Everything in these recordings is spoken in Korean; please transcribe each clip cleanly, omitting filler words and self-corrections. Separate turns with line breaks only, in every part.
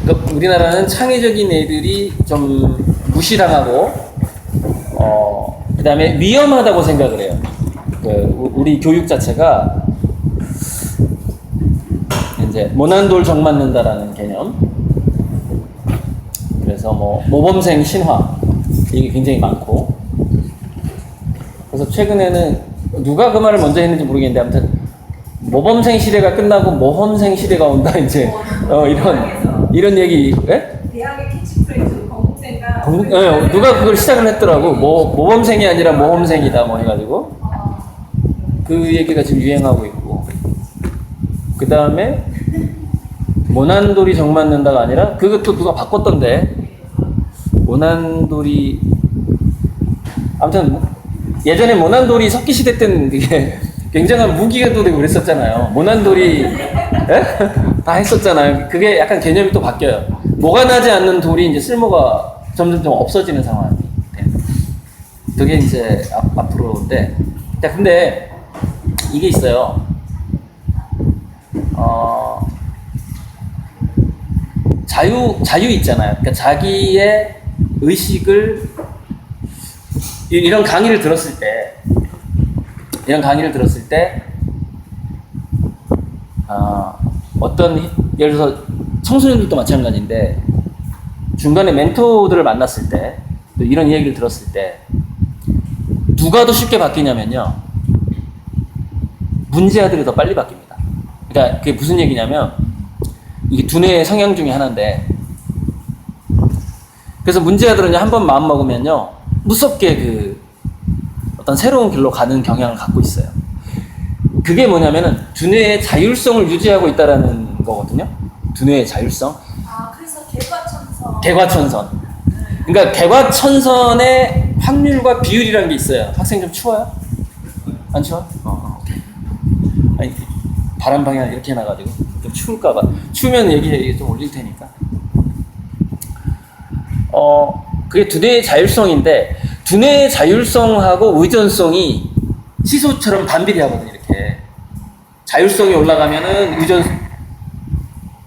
그러니까 우리나라는 창의적인 애들이 좀 무시당하고, 그 다음에 위험하다고 생각을 해요. 우리 교육 자체가 이제 모난돌 정 맞는다라는 개념. 그래서 뭐 모범생 신화 이게 굉장히 많고. 그래서 최근에는 누가 그 말을 먼저 했는지 모르겠는데 아무튼 모범생 시대가 끝나고 모험생 시대가 온다 이제 이런 얘기. 예?
대학의 캐치프레이즈 건국생가
누가 그걸 시작을 했더라고. 모범생이 아니라 모험생이다 뭐 해가지고 그 얘기가 지금 유행하고 있고. 그 다음에 모난돌이 정 맞는다가 아니라 그것도 누가 바꿨던데. 모난돌이 아무튼 예전에 모난돌이 석기 시대 때는 그게 굉장한 무기가 또 되고 그랬었잖아요. 모난돌이 다 했었잖아요. 그게 약간 개념이 또 바뀌어요. 뭐가 나지 않는 돌이 이제 쓸모가 점점 좀 없어지는 상황이 돼요. 그게 이제 앞으로인데. 근데 이게 있어요. 자유 있잖아요. 그러니까 자기의 의식을 이런 강의를 들었을 때 어떤 예를 들어서 청소년들도 마찬가지인데 중간에 멘토들을 만났을 때 또 이런 얘기를 들었을 때 누가 더 쉽게 바뀌냐면요, 문제아들이 더 빨리 바뀝니다. 그러니까 그게 무슨 얘기냐면 이게 두뇌의 성향 중에 하나인데, 그래서 문제아들은 한번 마음 먹으면요 무섭게 어떤 새로운 길로 가는 경향을 갖고 있어요. 그게 뭐냐면은 두뇌의 자율성을 유지하고 있다라는 거거든요. 두뇌의 자율성.
그래서 개과천선.
개과천선. 그러니까 개과천선의 확률과 비율이라는 게 있어요. 학생 좀 추워요? 안 추워? 아니, 바람 방향 이렇게 해놔가지고 좀 추울까봐. 추우면 얘기 좀 올릴 테니까. 그게 두뇌의 자율성인데, 두뇌의 자율성하고 의존성이 시소처럼 반비례 하거든요, 이렇게. 자율성이 올라가면은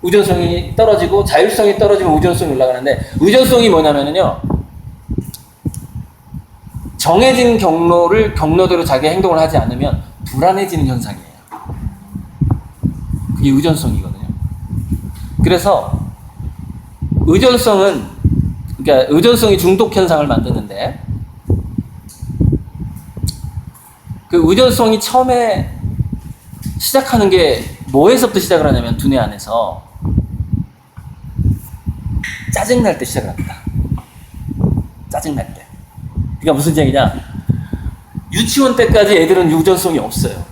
의존성이 떨어지고, 자율성이 떨어지면 의존성이 올라가는데, 의존성이 뭐냐면요, 정해진 경로대로 자기 행동을 하지 않으면 불안해지는 현상이에요. 그게 의존성이거든요. 그래서 그러니까 의존성이 중독 현상을 만드는데, 그 의존성이 처음에 시작하는 게 뭐에서부터 시작을 하냐면 두뇌 안에서 짜증날 때 시작을 합니다. 짜증날 때. 그러니까 무슨 얘기냐? 유치원 때까지 애들은 의존성이 없어요.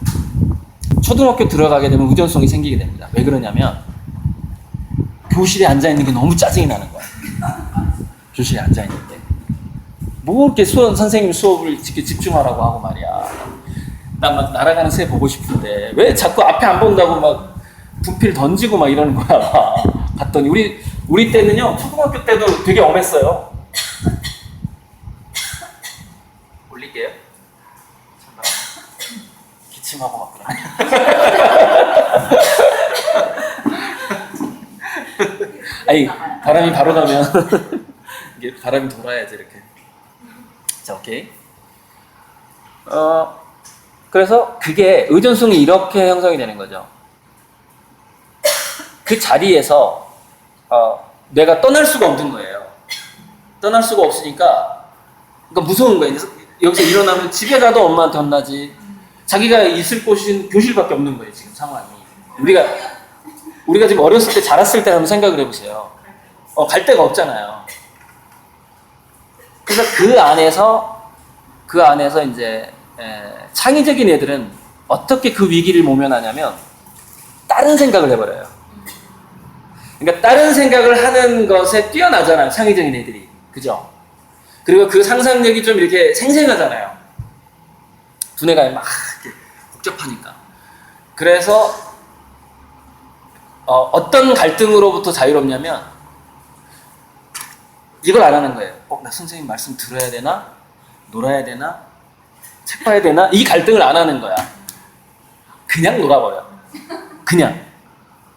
초등학교 들어가게 되면 의존성이 생기게 됩니다. 왜 그러냐면 교실에 앉아있는 게 너무 짜증이 나는 거야. 교실에 앉아있는데 뭐 이렇게 선생님 수업을 이렇게 집중하라고 하고 말이야. 나 막 날아가는 새 보고 싶은데 왜 자꾸 앞에 안 본다고 막 분필 던지고 막 이러는 거야. 봤더니 우리 때는요, 초등학교 때도 되게 엄했어요. 올릴게요. 기침하고 막 그러네. 아니, 바람이 바로 나면 이게 바람이 돌아야지 이렇게. 자, 오케이. 그래서 그게 의존성이 이렇게 형성이 되는 거죠. 그 자리에서 내가 떠날 수가 없는 거예요. 떠날 수가 없으니까 그러니까 무서운 거예요. 여기서 일어나면 집에 가도 엄마한테 혼나지. 자기가 있을 곳은 교실밖에 없는 거예요, 지금 상황이. 우리가 지금 어렸을 때 자랐을 때 한번 생각을 해보세요. 갈 데가 없잖아요. 그래서 그 안에서 이제 창의적인 애들은 어떻게 그 위기를 모면하냐면 다른 생각을 해버려요. 그러니까 다른 생각을 하는 것에 뛰어나잖아요, 창의적인 애들이. 그죠? 그리고 그 상상력이 좀 이렇게 생생하잖아요. 두뇌가 막 이렇게 복잡하니까. 그래서 어떤 갈등으로부터 자유롭냐면 이걸 안 하는 거예요. 나 선생님 말씀 들어야 되나? 놀아야 되나? 책 봐야 되나? 이 갈등을 안 하는 거야. 그냥 놀아버려. 그냥.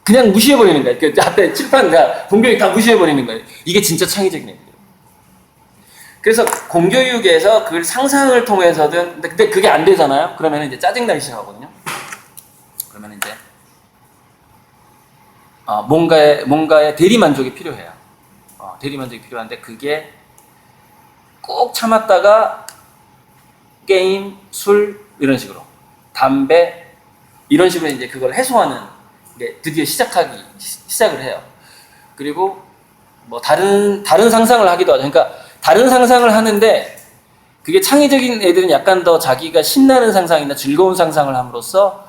그냥 무시해버리는 거예요. 그 앞에 칠판, 공교육 다 무시해버리는 거예요. 이게 진짜 창의적인 애들이에요. 그래서 공교육에서 그걸 상상을 통해서든, 근데 그게 안 되잖아요? 그러면 이제 짜증나기 시작하거든요. 그러면 이제, 뭔가의 대리만족이 필요해요. 대리만족이 필요한데, 그게 꼭 참았다가 게임, 술, 이런 식으로. 담배, 이런 식으로 이제 그걸 해소하는 게 드디어 시작을 해요. 그리고 뭐 다른 상상을 하기도 하죠. 그러니까 다른 상상을 하는데 그게 창의적인 애들은 약간 더 자기가 신나는 상상이나 즐거운 상상을 함으로써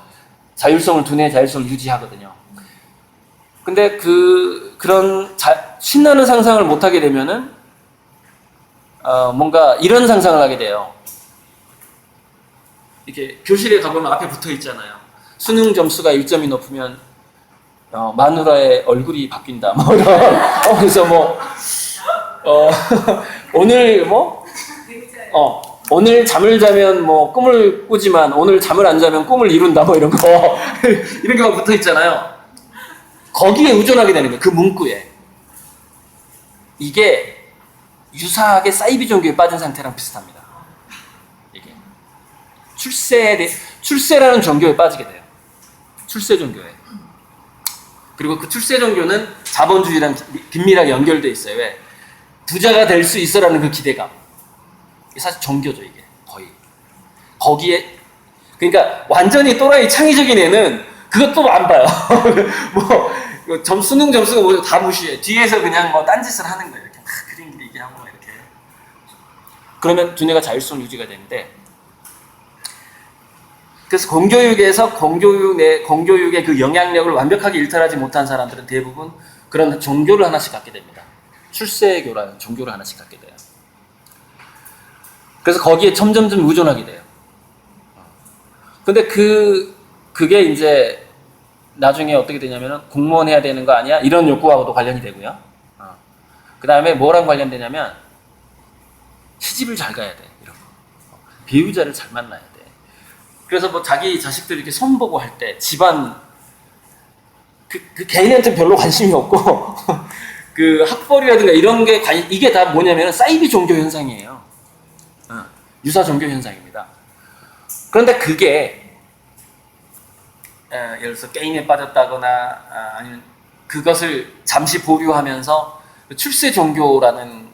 두뇌의 자율성을 유지하거든요. 근데 그런 신나는 상상을 못하게 되면은 뭔가 이런 상상을 하게 돼요. 이렇게 교실에 가보면 앞에 붙어 있잖아요. 수능 점수가 1점이 높으면 마누라의 얼굴이 바뀐다. 뭐 이런. 그래서 오늘 잠을 자면 꿈을 꾸지만 오늘 잠을 안 자면 꿈을 이룬다. 뭐 이런 거. 이런 게 막 붙어 있잖아요. 거기에 의존하게 되는 거예요. 그 문구에. 이게 유사하게 사이비 종교에 빠진 상태랑 비슷합니다. 이게. 출세라는 종교에 빠지게 돼요. 출세 종교에. 그리고 그 출세 종교는 자본주의랑 긴밀하게 연결돼 있어요. 왜? 부자가 될 수 있어라는 그 기대감. 이게 사실 종교죠, 이게. 거의. 거기에, 그러니까 완전히 또라이 창의적인 애는 그것도 안 봐요. 수능 점수가 뭐 다 무시해. 뒤에서 그냥 딴짓을 하는 거예요. 이렇게 막 그림 그리기 하고 이렇게. 그러면 두뇌가 자율성 유지가 되는데, 그래서 공교육에서 공교육의 그 영향력을 완벽하게 일탈하지 못한 사람들은 대부분 그런 종교를 하나씩 갖게 됩니다. 출세교라는 종교를 하나씩 갖게 돼요. 그래서 거기에 점점점 의존하게 돼요. 근데 그게 이제 나중에 어떻게 되냐면은 공무원 해야 되는 거 아니야? 이런 욕구하고도 관련이 되고요. 그 다음에 뭐랑 관련되냐면 시집을 잘 가야 돼. 이런 거. 배우자를 잘 만나야 돼. 그래서 자기 자식들 이렇게 손보고 할 때 집안 그 개인한테 별로 관심이 없고 그 학벌이라든가 이런 게 이게 다 뭐냐면 사이비 종교 현상이에요. 유사 종교 현상입니다. 그런데 그게 예를 들어서 게임에 빠졌다거나 아니면 그것을 잠시 보류하면서 출세 종교라는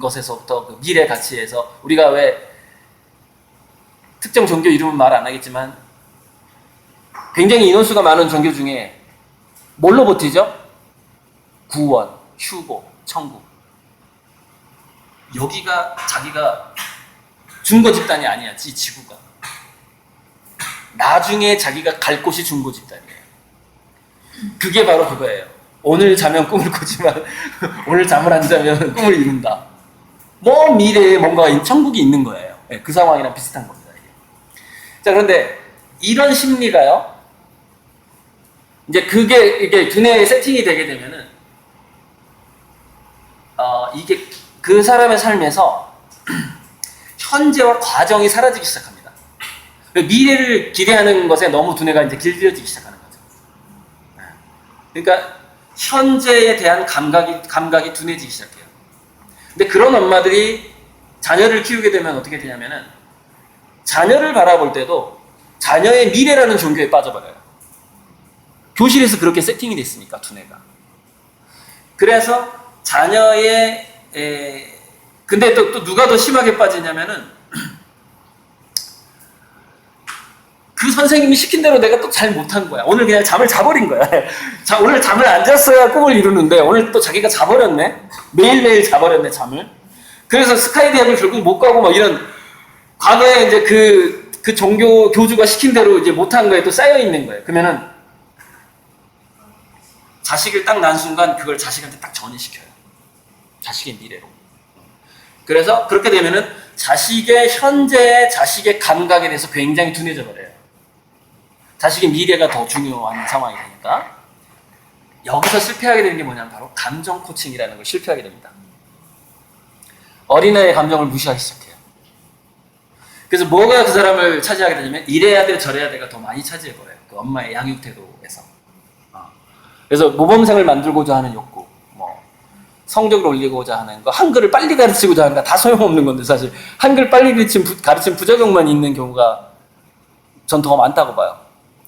것에서부터 그 미래 가치에서 우리가 왜 특정 종교 이름은 말 안 하겠지만 굉장히 인원수가 많은 종교 중에 뭘로 버티죠? 구원, 휴고, 천국. 여기가 자기가 중고 집단이 아니야, 이 지구가. 나중에 자기가 갈 곳이 중고 집단이에요. 그게 바로 그거예요. 오늘 자면 꿈을 꾸지만 오늘 잠을 안 자면 꿈을 이룬다. 먼 미래에 뭔가 천국이 있는 거예요. 그 상황이랑 비슷한 겁니다. 자, 그런데 이런 심리가요, 이제 이게 두뇌에 세팅이 되게 되면은, 이게 그 사람의 삶에서 현재와 과정이 사라지기 시작합니다. 미래를 기대하는 것에 너무 두뇌가 이제 길들여지기 시작하는 거죠. 그러니까 현재에 대한 감각이 둔해지기 시작해요. 근데 그런 엄마들이 자녀를 키우게 되면 어떻게 되냐면은, 자녀를 바라볼 때도 자녀의 미래라는 종교에 빠져버려요. 교실에서 그렇게 세팅이 됐으니까, 두뇌가. 그래서 근데 또 누가 더 심하게 빠지냐면은, 그 선생님이 시킨 대로 내가 또 잘 못한 거야. 오늘 그냥 잠을 자버린 거야. 오늘 잠을 안 잤어야 꿈을 이루는데, 오늘 또 자기가 자버렸네? 매일매일 자버렸네, 잠을. 그래서 스카이 대학을 결국 못 가고 막 이런, 과거에 이제 그 종교 교주가 시킨 대로 이제 못한 거에 또 쌓여 있는 거예요. 그러면은 자식을 딱 낳은 순간 그걸 자식한테 딱 전이시켜요. 자식의 미래로. 그래서 그렇게 되면은 자식의 감각에 대해서 굉장히 둔해져 버려요. 자식의 미래가 더 중요한 상황이 되니까. 여기서 실패하게 되는 게 뭐냐면 바로 감정 코칭이라는 걸 실패하게 됩니다. 어린아이의 감정을 무시하기 시작해요. 그래서 뭐가 그 사람을 차지하게 되냐면 이래야 돼 저래야 돼가 더 많이 차지해버려요. 그 엄마의 양육 태도에서. 그래서 모범생을 만들고자 하는 욕구, 뭐 성적을 올리고자 하는 거, 한글을 빨리 가르치고자 하는 거 다 소용없는 건데 사실 한글 빨리 가르친 부작용만 있는 경우가 전 더 많다고 봐요.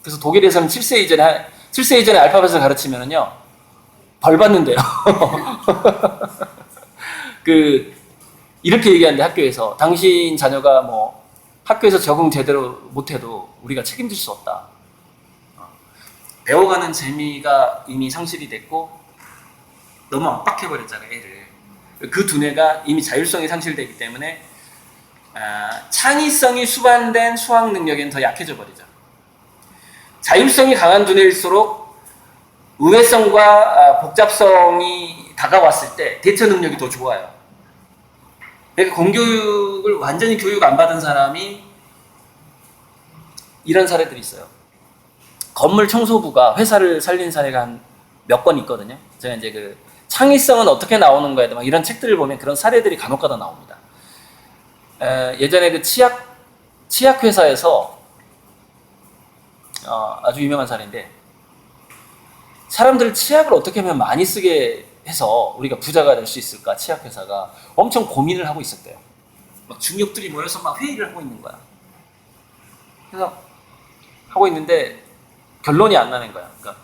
그래서 독일에서는 7세 이전에 알파벳을 가르치면은요 벌 받는데요. 이렇게 얘기하는데 학교에서 당신 자녀가 뭐 학교에서 적응 제대로 못해도 우리가 책임질 수 없다. 배워가는 재미가 이미 상실이 됐고 너무 압박해버렸잖아요, 애를. 그 두뇌가 이미 자율성이 상실되기 때문에 창의성이 수반된 수학 능력에는 더 약해져 버리죠. 자율성이 강한 두뇌일수록 우회성과 복잡성이 다가왔을 때 대처 능력이 더 좋아요. 그러니까 공교육을 완전히 교육 안 받은 사람이 이런 사례들이 있어요. 건물 청소부가 회사를 살린 사례가 한 몇 건 있거든요. 제가 이제 그 창의성은 어떻게 나오는 거에 대한 이런 책들을 보면 그런 사례들이 간혹가다 나옵니다. 예전에 그 치약 회사에서 아주 유명한 사례인데 사람들 치약을 어떻게 하면 많이 쓰게 해서 우리가 부자가 될 수 있을까? 치약 회사가 엄청 고민을 하고 있었대요. 막 중역들이 모여서 막 회의를 하고 있는 거야. 그래서 하고 있는데 결론이 안 나는 거야. 그러니까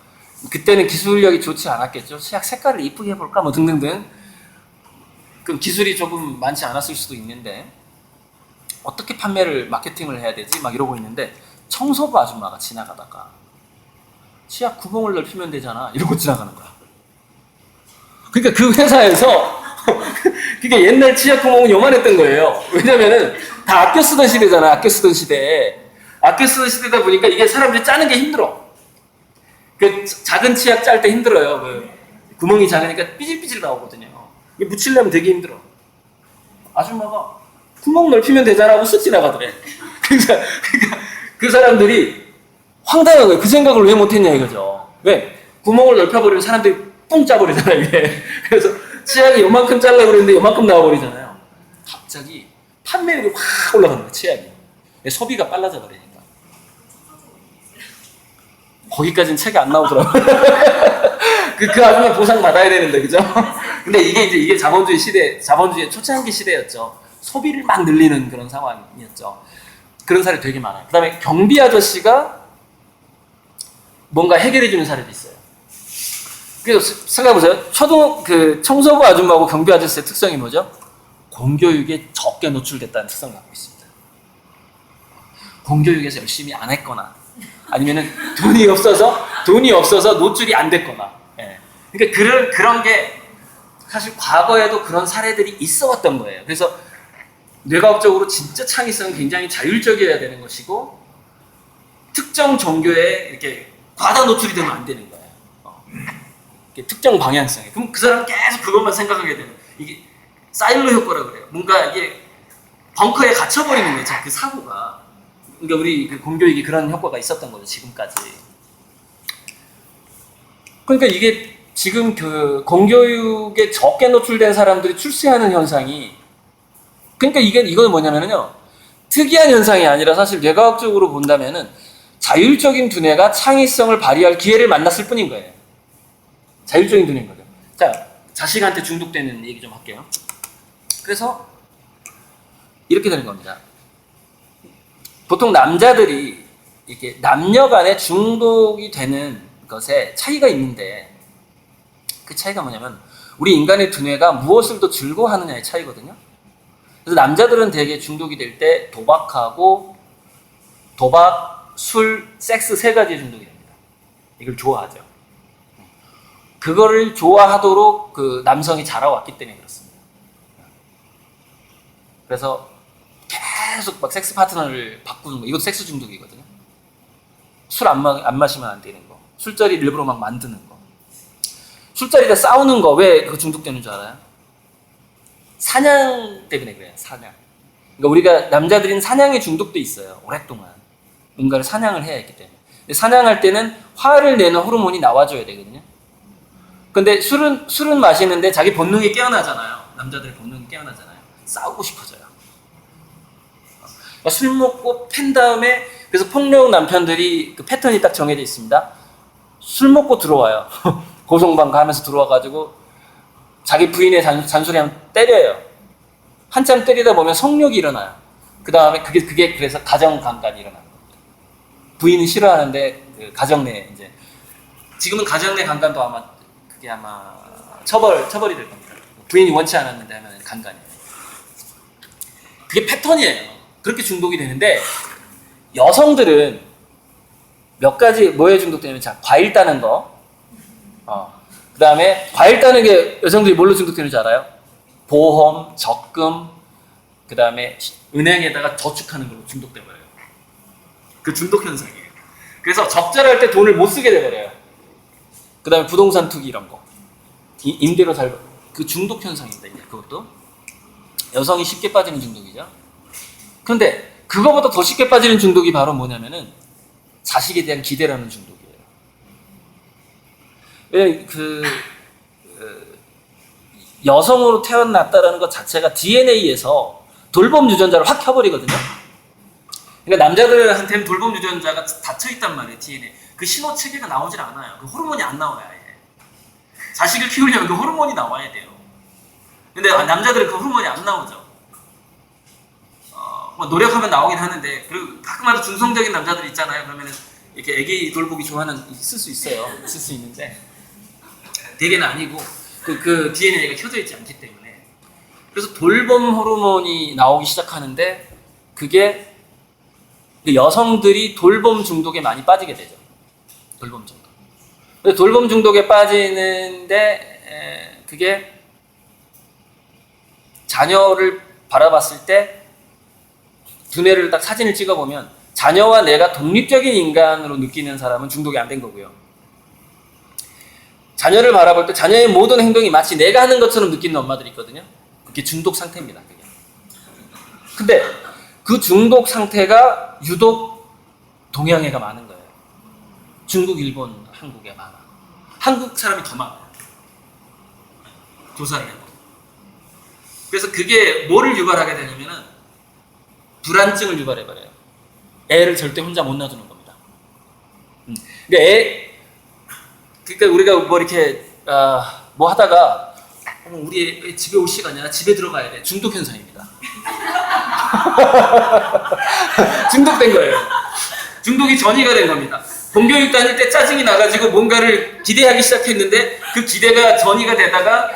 그때는 기술력이 좋지 않았겠죠. 치약 색깔을 이쁘게 해볼까? 뭐 등등등. 그럼 기술이 조금 많지 않았을 수도 있는데 어떻게 마케팅을 해야 되지? 막 이러고 있는데 청소부 아줌마가 지나가다가 치약 구멍을 넓히면 되잖아. 이러고 지나가는 거야. 그러니까 그 회사에서 그게 옛날 치약 구멍은 요만했던 거예요. 왜냐면은 다 아껴 쓰던 시대잖아. 아껴 쓰던 시대다 보니까 이게 사람들이 짜는 게 힘들어. 그 작은 치약 짤 때 힘들어요. 그 구멍이 작으니까 삐질삐질 나오거든요. 이게 묻히려면 되게 힘들어. 아줌마가 구멍 넓히면 되잖아 하고 쓱 지나가더래. 그러니까 그 사람들이 황당한 거예요. 그 생각을 왜 못했냐 이거죠. 왜? 구멍을 넓혀버리면 사람들이 뿡 짜버리잖아요. 이게. 그래서 치약이 요만큼 잘라 그랬는데 요만큼 나와버리잖아요. 갑자기 판매율이 확 올라가는 거예요. 치약이. 소비가 빨라져 버리니까. 거기까지는 책이 안 나오더라고요. 그 아줌마 보상 받아야 되는데, 그죠? 근데 이게 자본주의 초창기 시대였죠. 소비를 막 늘리는 그런 상황이었죠. 그런 사례 되게 많아요. 그 다음에 경비 아저씨가 뭔가 해결해주는 사례도 있어요. 그래서 생각해보세요. 청소부 아줌마하고 경비 아저씨의 특성이 뭐죠? 공교육에 적게 노출됐다는 특성을 갖고 있습니다. 공교육에서 열심히 안 했거나 아니면은 돈이 없어서 노출이 안 됐거나. 예. 그러니까 그런 게 사실 과거에도 그런 사례들이 있어 왔던 거예요. 그래서 뇌과학적으로 진짜 창의성은 굉장히 자율적이어야 되는 것이고 특정 종교에 이렇게 과다 노출이 되면 안 되는 거예요. 특정 방향성에. 그럼 그 사람은 계속 그것만 생각하게 되는 이게 사일로 효과라고 그래요. 뭔가 이게 벙커에 갇혀버리는 거죠. 그 사고가. 그러니까 우리 그 공교육이 그런 효과가 있었던 거죠. 지금까지. 그러니까 이게 지금 그 공교육에 적게 노출된 사람들이 출세하는 현상이 그러니까 이건 뭐냐면요. 특이한 현상이 아니라 사실 뇌과학적으로 본다면은 자율적인 두뇌가 창의성을 발휘할 기회를 만났을 뿐인 거예요. 자율적인 두뇌인 거죠. 자, 자식한테 중독되는 얘기 좀 할게요. 그래서 이렇게 되는 겁니다. 보통 남자들이 이렇게 남녀 간에 중독이 되는 것에 차이가 있는데 그 차이가 뭐냐면 우리 인간의 두뇌가 무엇을 더 즐거워하느냐의 차이거든요. 그래서 남자들은 되게 중독이 될 때 도박, 술, 섹스 세 가지에 중독이 됩니다. 이걸 좋아하죠. 그거를 좋아하도록 그 남성이 자라왔기 때문에 그렇습니다. 그래서 계속 막 섹스 파트너를 바꾸는 거, 이것도 섹스 중독이거든요. 술 안 마시면 안 되는 거, 술자리 일부러 막 만드는 거, 술자리에서 싸우는 거, 왜 그 중독되는 줄 알아요? 사냥 때문에 그래요. 사냥. 그러니까 우리가 남자들은 사냥에 중독돼 있어요. 오랫동안 뭔가를 사냥을 해야 했기 때문에. 근데 사냥할 때는 화를 내는 호르몬이 나와줘야 되거든요. 근데 술은 마시는데 자기 본능이 깨어나잖아요. 남자들의 본능이 깨어나잖아요. 싸우고 싶어져요. 술 먹고 팬 다음에 그래서 폭력 남편들이 그 패턴이 딱 정해져 있습니다. 술 먹고 들어와요. 고성방 가면서 들어와가지고 자기 부인의 잔소리하면 때려요. 한참 때리다 보면 성욕이 일어나요. 그 다음에 그게 그래서 가정강간이 일어나는 겁니다. 부인은 싫어하는데 그 가정 내 이제 지금은 가정 내 강간도 그게 아마 처벌이 될 겁니다. 부인이 원치 않았는데 하면 강간이에요. 그게 패턴이에요. 그렇게 중독이 되는데 여성들은 몇 가지 뭐에 중독되냐면 자 과일 따는 거, 그 다음에 과일 따는 게 여성들이 뭘로 중독되는지 알아요? 보험, 적금, 그 다음에 은행에다가 저축하는 걸로 중독돼 버려요. 그 중독 현상이에요. 그래서 적절할 때 돈을 못 쓰게 돼 버려요. 그 다음에 부동산 투기 이런 거, 임대료 그 중독 현상입니다. 이제 그것도 여성이 쉽게 빠지는 중독이죠. 그런데 그거보다 더 쉽게 빠지는 중독이 바로 뭐냐면은 자식에 대한 기대라는 중독이에요. 왜 여성으로 태어났다라는 것 자체가 DNA에서 돌봄 유전자를 확 켜버리거든요. 그러니까 남자들한테는 돌봄 유전자가 닫혀 있단 말이에요. DNA. 그 신호 체계가 나오질 않아요. 그 호르몬이 안 나와요. 아예. 자식을 키우려면 그 호르몬이 나와야 돼요. 근데 남자들은 그 호르몬이 안 나오죠. 뭐 노력하면 나오긴 하는데, 그리고 가끔마다 중성적인 남자들 있잖아요. 그러면은 이렇게 애기 돌보기 좋아하는 있을 수 있어요. 있을 수 있는데 대개는 아니고 그 DNA가 켜져 있지 않기 때문에. 그래서 돌봄 호르몬이 나오기 시작하는데 그게 여성들이 돌봄 중독에 많이 빠지게 되죠. 돌봄 중독. 돌봄 중독에 빠지는데 그게 자녀를 바라봤을 때 두뇌를 딱 사진을 찍어보면 자녀와 내가 독립적인 인간으로 느끼는 사람은 중독이 안 된 거고요. 자녀를 바라볼 때 자녀의 모든 행동이 마치 내가 하는 것처럼 느끼는 엄마들이 있거든요. 그게 중독 상태입니다. 그게. 근데 그 중독 상태가 유독 동양애가 많은 거예요. 중국, 일본, 한국에 많아. 한국 사람이 더 많아요. 조사를 해보면. 그래서 그게 뭐를 유발하게 되냐면은 불안증을 유발해버려요. 애를 절대 혼자 못 놔두는 겁니다. 그러니까 우리가 뭐 이렇게 뭐 하다가 우리 애 집에 올 시간이야. 집에 들어가야 돼. 중독 현상입니다. 중독된 거예요. 중독이 전이가 된 겁니다. 공교육 다닐 때 짜증이 나가지고 뭔가를 기대하기 시작했는데 그 기대가 전이가 되다가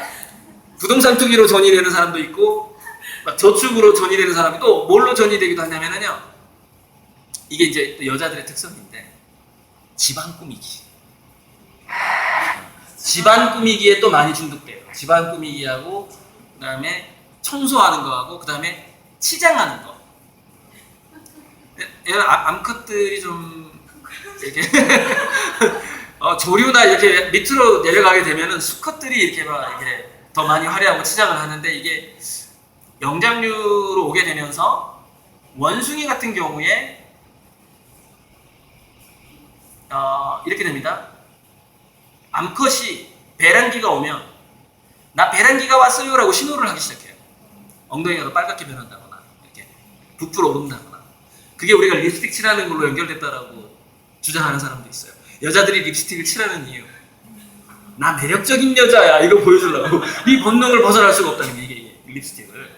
부동산 투기로 전이 되는 사람도 있고 막 저축으로 전이 되는 사람이 또 뭘로 전이 되기도 하냐면요. 이게 이제 또 여자들의 특성인데 집안 꾸미기. 집안 꾸미기에 또 많이 중독돼요. 집안 꾸미기하고 그다음에 청소하는 거하고 그다음에 치장하는 거. 암컷들이 좀 이렇게 조류나 이렇게 밑으로 내려가게 되면은 수컷들이 이렇게 막 이렇게 더 많이 활약하고 치장을 하는데 이게 영장류로 오게 되면서 원숭이 같은 경우에 이렇게 됩니다. 암컷이 배란기가 오면 나 배란기가 왔어요 라고 신호를 하기 시작해요. 엉덩이가 더 빨갛게 변한다거나 이렇게 부풀어 오른다거나. 그게 우리가 립스틱 칠하는 걸로 연결됐다라고 주장하는 사람도 있어요. 여자들이 립스틱을 칠하는 이유, 나 매력적인 여자야 이거 보여주려고. 이 본능을 벗어날 수가 없다는 게 이게 립스틱을.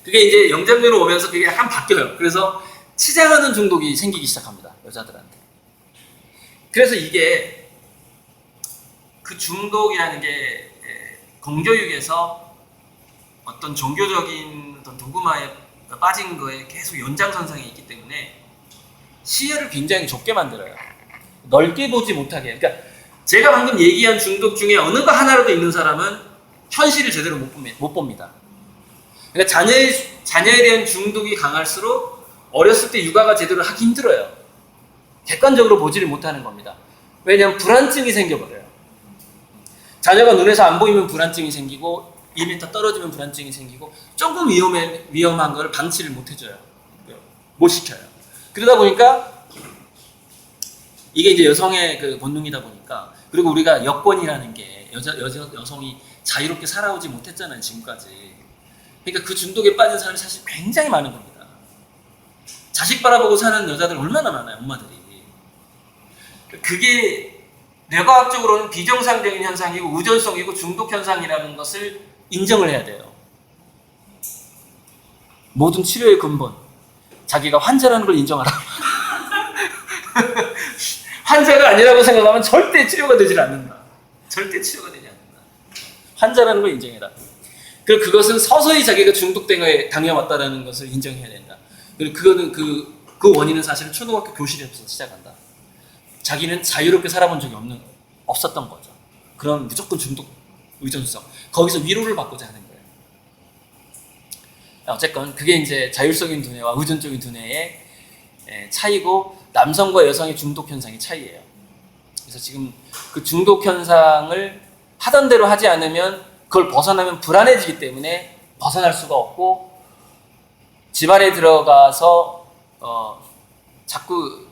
그게 이제 영장류로 오면서 그게 약간 바뀌어요. 그래서 치장하는 중독이 생기기 시작합니다. 여자들한테. 그래서 이게 그 중독이라는 게 공교육에서 어떤 종교적인 어떤 도구마에 빠진 거에 계속 연장선상에 있기 때문에 시야를 굉장히 좁게 만들어요. 넓게 보지 못하게. 그러니까 제가 방금 얘기한 중독 중에 어느 거 하나라도 있는 사람은 현실을 제대로 못 봅니다. 그러니까 자녀에 대한 중독이 강할수록 어렸을 때 육아가 제대로 하기 힘들어요. 객관적으로 보지를 못하는 겁니다. 왜냐하면 불안증이 생겨버려요. 자녀가 눈에서 안 보이면 불안증이 생기고 2m 떨어지면 불안증이 생기고 조금 위험한 걸 방치를 못 해줘요. 못 시켜요. 그러다 보니까 이게 이제 여성의 그 본능이다 보니까, 그리고 우리가 여권이라는 게 여성이 자유롭게 살아오지 못했잖아요, 지금까지. 그러니까 그 중독에 빠진 사람이 사실 굉장히 많은 겁니다. 자식 바라보고 사는 여자들 얼마나 많아요, 엄마들이. 그게 뇌과학적으로는 비정상적인 현상이고 의존성이고 중독 현상이라는 것을 인정을 해야 돼요. 모든 치료의 근본, 자기가 환자라는 걸 인정하라. 환자가 아니라고 생각하면 절대 치료가 되질 않는다. 절대 치료가 되지 않는다. 환자라는 걸 인정해라. 그리고 그것은 서서히 자기가 중독된 거에 당해왔다는 것을 인정해야 된다. 그리고 그거는 그 원인은 사실은 초등학교 교실에서 시작한다. 자기는 자유롭게 살아본 적이 없었던 거죠. 그런 무조건 중독 의존성. 거기서 위로를 받고자 하는 거예요. 어쨌건 그게 이제 자율적인 두뇌와 의존적인 두뇌의 차이고 남성과 여성의 중독 현상의 차이예요. 그래서 지금 그 중독 현상을 하던 대로 하지 않으면 그걸 벗어나면 불안해지기 때문에 벗어날 수가 없고 집안에 들어가서 자꾸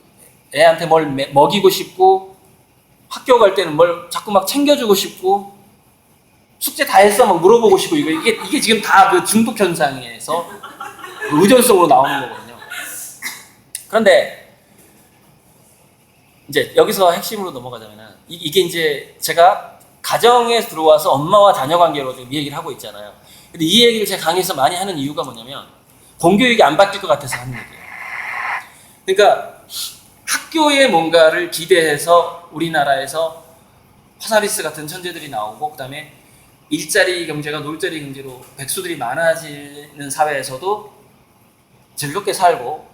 애한테 뭘 먹이고 싶고 학교 갈 때는 뭘 자꾸 막 챙겨주고 싶고 숙제 다 했어 막 물어보고 싶고 이게 지금 다 그 중독 현상에서 의존성으로 나오는 거거든요. 그런데 이제 여기서 핵심으로 넘어가자면은 이게 이제 제가 가정에 들어와서 엄마와 자녀 관계로 지금 이 얘기를 하고 있잖아요. 근데 이 얘기를 제가 강의에서 많이 하는 이유가 뭐냐면 공교육이 안 바뀔 것 같아서 하는 얘기예요. 그러니까 학교에 뭔가를 기대해서 우리나라에서 파사리스 같은 천재들이 나오고 그 다음에 일자리 경제가 놀자리 경제로 백수들이 많아지는 사회에서도 즐겁게 살고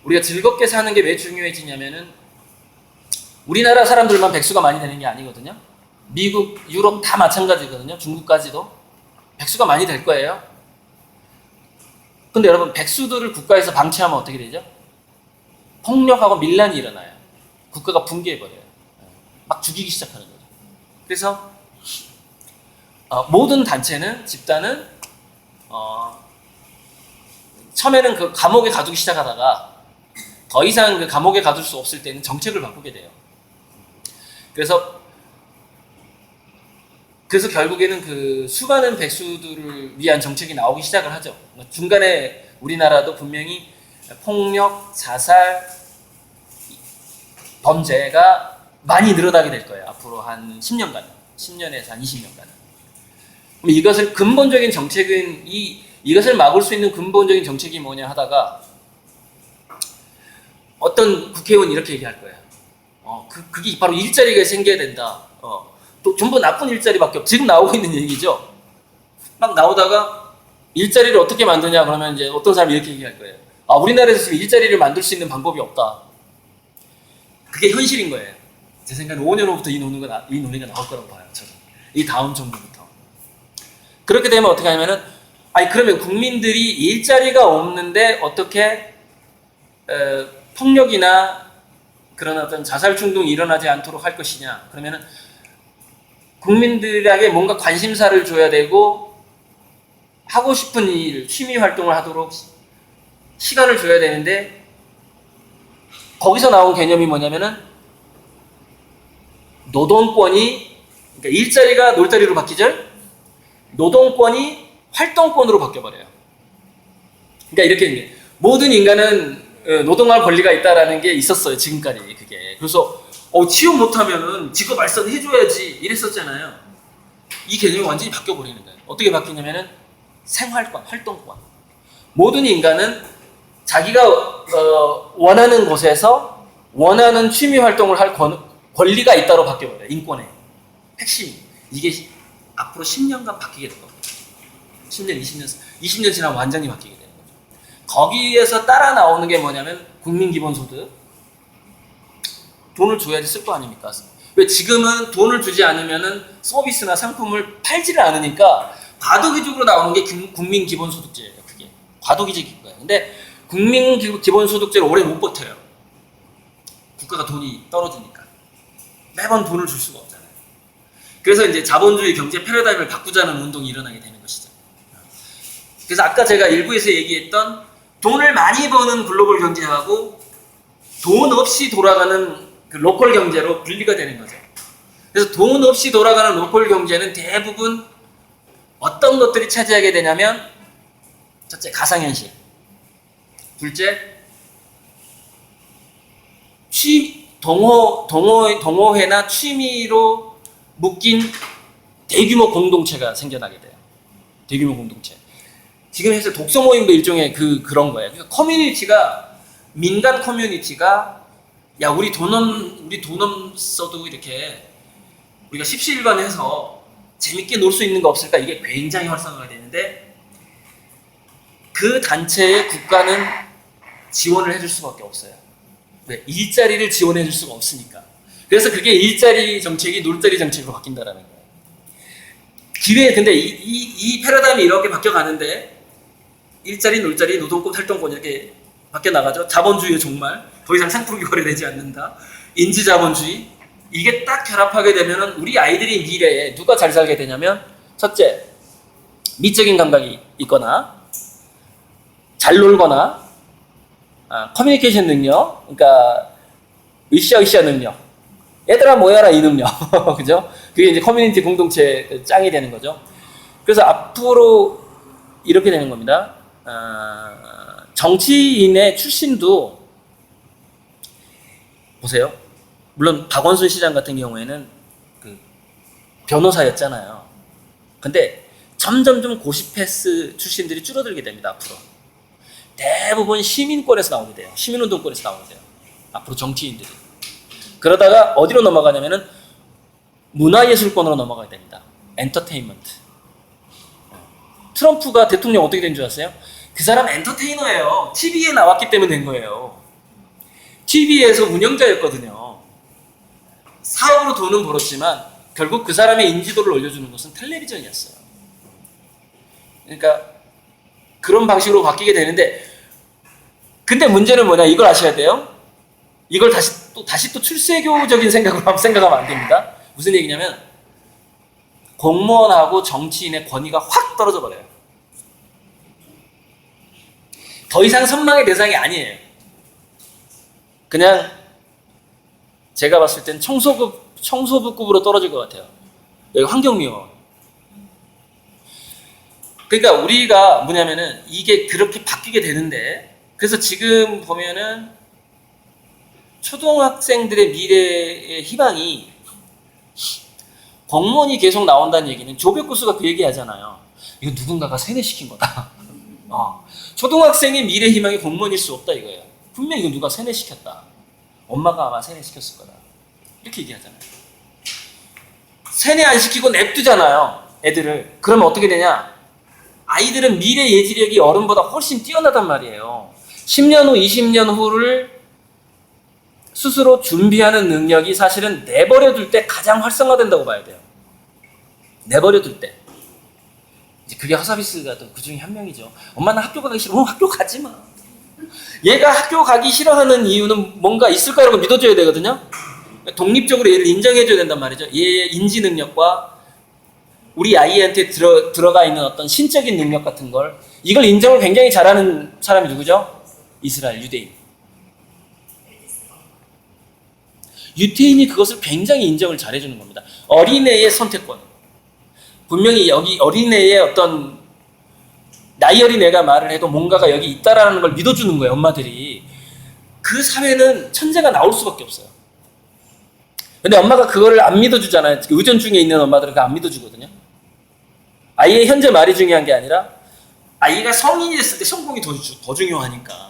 우리가 즐겁게 사는 게 왜 중요해지냐면은 우리나라 사람들만 백수가 많이 되는 게 아니거든요. 미국, 유럽 다 마찬가지거든요. 중국까지도 백수가 많이 될 거예요. 근데 여러분 백수들을 국가에서 방치하면 어떻게 되죠? 폭력하고 밀란이 일어나요. 국가가 붕괴해버려요. 막 죽이기 시작하는 거죠. 그래서 모든 단체는 집단은 처음에는 그 감옥에 가두기 시작하다가 더 이상 그 감옥에 가둘 수 없을 때는 정책을 바꾸게 돼요. 그래서 결국에는 그 수많은 백수들을 위한 정책이 나오기 시작을 하죠. 중간에 우리나라도 분명히 폭력, 자살, 범죄가 많이 늘어나게 될 거예요. 앞으로 한 10년간, 10년에서 한 20년간. 그럼 이것을 근본적인 정책은 이것을 막을 수 있는 근본적인 정책이 뭐냐 하다가 어떤 국회의원이 이렇게 얘기할 거예요. 그게 바로 일자리가 생겨야 된다. 또 전부 나쁜 일자리밖에 지금 나오고 있는 얘기죠. 막 나오다가 일자리를 어떻게 만드냐 그러면 이제 어떤 사람이 이렇게 얘기할 거예요. 우리나라에서 지금 일자리를 만들 수 있는 방법이 없다. 그게 현실인 거예요. 제 생각엔 5년 후부터 이 논의가 나올 거라고 봐요. 저는. 이 다음 정부부터. 그렇게 되면 어떻게 하냐면은 그러면 국민들이 일자리가 없는데 어떻게 폭력이나 그런 어떤 자살 충동이 일어나지 않도록 할 것이냐. 그러면은 국민들에게 뭔가 관심사를 줘야 되고 하고 싶은 일, 취미 활동을 하도록 시간을 줘야 되는데 거기서 나온 개념이 뭐냐면은 노동권이 그러니까 일자리가 놀자리로 바뀌죠. 노동권이 활동권으로 바뀌어버려요. 그러니까 이렇게 모든 인간은 노동할 권리가 있다라는 게 있었어요. 지금까지 그게. 그래서 취업 못하면은 직업 발전해줘야지 이랬었잖아요. 이 개념이 완전히 바뀌어버리는 거예요. 어떻게 바뀌냐면은 생활권, 활동권. 모든 인간은 자기가 원하는 곳에서 원하는 취미 활동을 할 권리가 있다로 바뀌어버려요. 인권의 핵심이. 이게 앞으로 10년간 바뀌게 될 겁니다. 10년, 20년 지나면 완전히 바뀌게 되는 거죠. 거기에서 따라 나오는 게 뭐냐면 국민기본소득. 돈을 줘야지 쓸 거 아닙니까? 왜 지금은 돈을 주지 않으면은 서비스나 상품을 팔지를 않으니까 과도기적으로 나오는 게 국민기본소득제예요. 그게 과도기적인 거예요. 근데 국민기본소득제를 오래 못 버텨요. 국가가 돈이 떨어지니까 매번 돈을 줄 수가 없잖아요. 그래서 이제 자본주의 경제 패러다임을 바꾸자는 운동이 일어나게 되는 것이죠. 그래서 아까 제가 일부에서 얘기했던 돈을 많이 버는 글로벌 경제하고 돈 없이 돌아가는 그 로컬 경제로 분리가 되는 거죠. 그래서 돈 없이 돌아가는 로컬 경제는 대부분 어떤 것들이 차지하게 되냐면 첫째, 가상현실. 둘째, 동호회나 취미로 묶인 대규모 공동체가 생겨나게 돼요. 대규모 공동체. 지금 해서 독서 모임도 일종의 그런 거예요. 그러니까 커뮤니티가, 민간 커뮤니티가, 야, 우리 돈 써도 이렇게 우리가 십시일반해서 재밌게 놀 수 있는 거 없을까? 이게 굉장히 활성화가 되는데, 그 단체에 국가는 지원을 해줄 수밖에 없어요. 왜? 일자리를 지원해 줄 수가 없으니까. 그래서 그게 일자리 정책이 놀자리 정책으로 바뀐다라는 거예요. 근데 이 패러다임이 이렇게 바뀌어가는데, 일자리, 놀자리, 노동권, 활동권 이렇게 바뀌어 나가죠. 자본주의의 종말, 더 이상 상품이 거래되지 않는다. 인지자본주의, 이게 딱 결합하게 되면은 우리 아이들이 미래에 누가 잘 살게 되냐면, 첫째, 미적인 감각이 있거나, 잘 놀거나, 커뮤니케이션 능력, 그러니까 으쌰으쌰 능력, 얘들아 모여라 이 능력, 그죠? 그게 이제 커뮤니티 공동체 짱이 되는 거죠. 그래서 앞으로 이렇게 되는 겁니다. 정치인의 출신도 보세요. 물론 박원순 시장 같은 경우에는 그 변호사였잖아요. 근데 점점 좀 고시 패스 출신들이 줄어들게 됩니다. 앞으로 대부분 시민권에서 나오게 돼요. 시민운동권에서 나오게 돼요. 앞으로 정치인들이. 그러다가 어디로 넘어가냐면은 문화예술권으로 넘어가게 됩니다. 엔터테인먼트. 트럼프가 대통령 어떻게 된 줄 아세요? 그 사람 엔터테이너예요. TV에 나왔기 때문에 된 거예요. TV에서 운영자였거든요. 사업으로 돈은 벌었지만 결국 그 사람의 인지도를 올려주는 것은 텔레비전이었어요. 그러니까 그런 방식으로 바뀌게 되는데, 근데 문제는 뭐냐, 이걸 아셔야 돼요. 이걸 다시 또 출세교적인 생각으로 생각하면 안 됩니다. 무슨 얘기냐면, 공무원하고 정치인의 권위가 확 떨어져 버려요. 더 이상 선망의 대상이 아니에요. 그냥 제가 봤을 땐 청소부급으로 떨어질 것 같아요. 여기 환경미화원. 그러니까 우리가 뭐냐면은 이게 그렇게 바뀌게 되는데, 그래서 지금 보면은 초등학생들의 미래의 희망이, 공무원이 계속 나온다는 얘기는 조별구수가 그 얘기 하잖아요. 이거 누군가가 세뇌시킨 거다. 초등학생의 미래 희망이 공무원일 수 없다 이거예요. 분명히 이거 누가 세뇌시켰다. 엄마가 아마 세뇌시켰을 거다. 이렇게 얘기하잖아요. 세뇌 안 시키고 냅두잖아요. 애들을. 그러면 어떻게 되냐? 아이들은 미래 예지력이 어른보다 훨씬 뛰어나단 말이에요. 10년 후, 20년 후를 스스로 준비하는 능력이 사실은 내버려둘 때 가장 활성화된다고 봐야 돼요. 내버려둘 때. 이제 그게 허서비스가 또 그 중에 한 명이죠. 엄마 나 학교 가기 싫어. 학교 가지 마. 얘가 학교 가기 싫어하는 이유는 뭔가 있을 거라고 믿어줘야 되거든요. 독립적으로 얘를 인정해줘야 된단 말이죠. 얘의 인지 능력과 우리 아이한테 들어가 있는 어떤 신적인 능력 같은 걸, 이걸 인정을 굉장히 잘하는 사람이 누구죠? 이스라엘, 유대인. 유대인이 그것을 굉장히 인정을 잘해주는 겁니다. 어린애의 선택권. 분명히 여기 어린애의 어떤 나이 어린 애가 말을 해도 뭔가가 여기 있다라는 걸 믿어주는 거예요, 엄마들이. 그 사회는 천재가 나올 수밖에 없어요. 근데 엄마가 그거를 안 믿어주잖아요. 의존 중에 있는 엄마들은 그거 안 믿어주거든요. 아이의 현재 말이 중요한 게 아니라 아이가 성인이 됐을 때 성공이 더 중요하니까.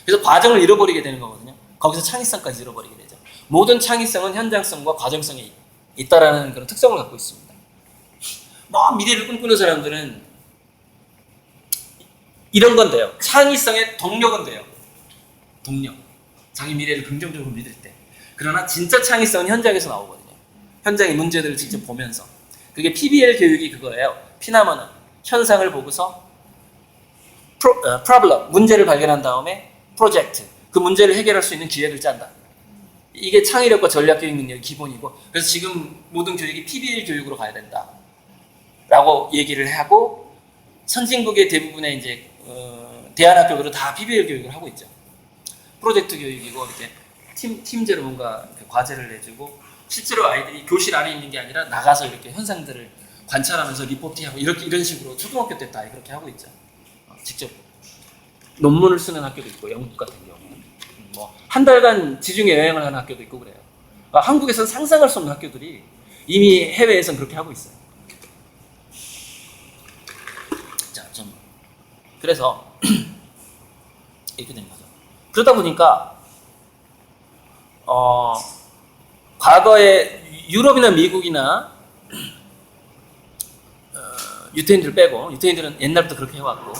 그래서 과정을 잃어버리게 되는 거거든요. 거기서 창의성까지 잃어버리게 되죠. 모든 창의성은 현장성과 과정성이 있다라는 그런 특성을 갖고 있습니다. 미래를 꿈꾸는 사람들은 이런 건 돼요. 창의성의 동력은 돼요. 동력. 자기 미래를 긍정적으로 믿을 때. 그러나 진짜 창의성은 현장에서 나오거든요. 현장의 문제들을 직접 보면서. 그게 PBL 교육이 그거예요. 피나머는 현상을 보고서 problem, 문제를 발견한 다음에 프로젝트, 그 문제를 해결할 수 있는 기획을 짠다. 이게 창의력과 전략 교육 능력의 기본이고, 그래서 지금 모든 교육이 PBL 교육으로 가야 된다 라고 얘기를 하고, 선진국의 대부분의 이제 대안학교들은 다 PBL 교육을 하고 있죠. 프로젝트 교육이고, 이렇게 팀제로 뭔가 과제를 내주고, 실제로 아이들이 교실 안에 있는 게 아니라 나가서 이렇게 현상들을 관찰하면서 리포팅하고 이런 식으로 초등학교 때 다 그렇게 하고 있죠. 직접 논문을 쓰는 학교도 있고, 영국 같은 경우는. 뭐 한 달간 지중해 여행을 하는 학교도 있고 그래요. 한국에서는 상상할 수 없는 학교들이 이미 해외에서는 그렇게 하고 있어요. 자, 좀 그래서 이렇게 된 거죠. 그러다 보니까 과거에 유럽이나 미국이나 유태인들 빼고, 유태인들은 옛날부터 그렇게 해왔고,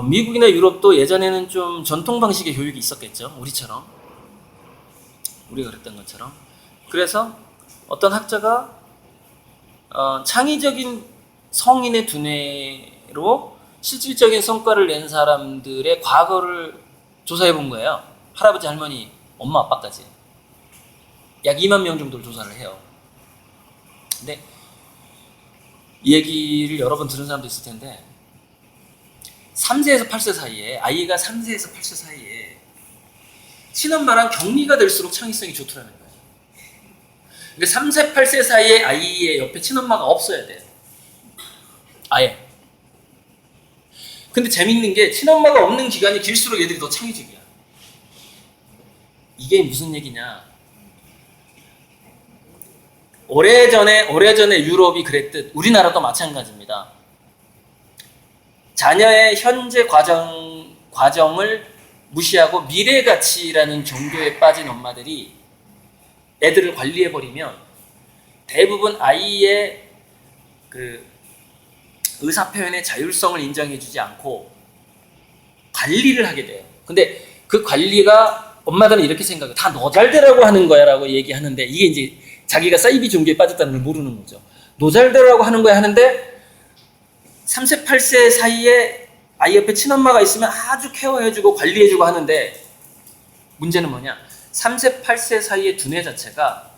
미국이나 유럽도 예전에는 좀 전통 방식의 교육이 있었겠죠. 우리처럼. 우리가 그랬던 것처럼. 그래서 어떤 학자가 창의적인 성인의 두뇌로 실질적인 성과를 낸 사람들의 과거를 조사해 본 거예요. 할아버지, 할머니, 엄마, 아빠까지. 약 2만 명 정도를 조사를 해요. 근데 이 얘기를 여러 번 들은 사람도 있을 텐데 3세에서 8세 사이에, 아이가 3세에서 8세 사이에 친엄마랑 격리가 될수록 창의성이 좋더라는 거예요. 그러니까 3세, 8세 사이에 아이의 옆에 친엄마가 없어야 돼요. 아예. 근데 재밌는 게 친엄마가 없는 기간이 길수록 애들이 더 창의적이야. 이게 무슨 얘기냐. 오래전에 유럽이 그랬듯 우리나라도 마찬가지입니다. 자녀의 현재 과정을 무시하고 미래 가치라는 종교에 빠진 엄마들이 애들을 관리해버리면 대부분 아이의 그 의사표현의 자율성을 인정해주지 않고 관리를 하게 돼요. 근데 그 관리가 엄마들은 이렇게 생각해요. 다 너 잘되라고 하는 거야 라고 얘기하는데 이게 이제 자기가 사이비 종교에 빠졌다는 걸 모르는 거죠. 너 잘되라고 하는 거야 하는데 3세, 8세 사이에 아이 옆에 친엄마가 있으면 아주 케어해주고 관리해주고 하는데 문제는 뭐냐? 3세, 8세 사이의 두뇌 자체가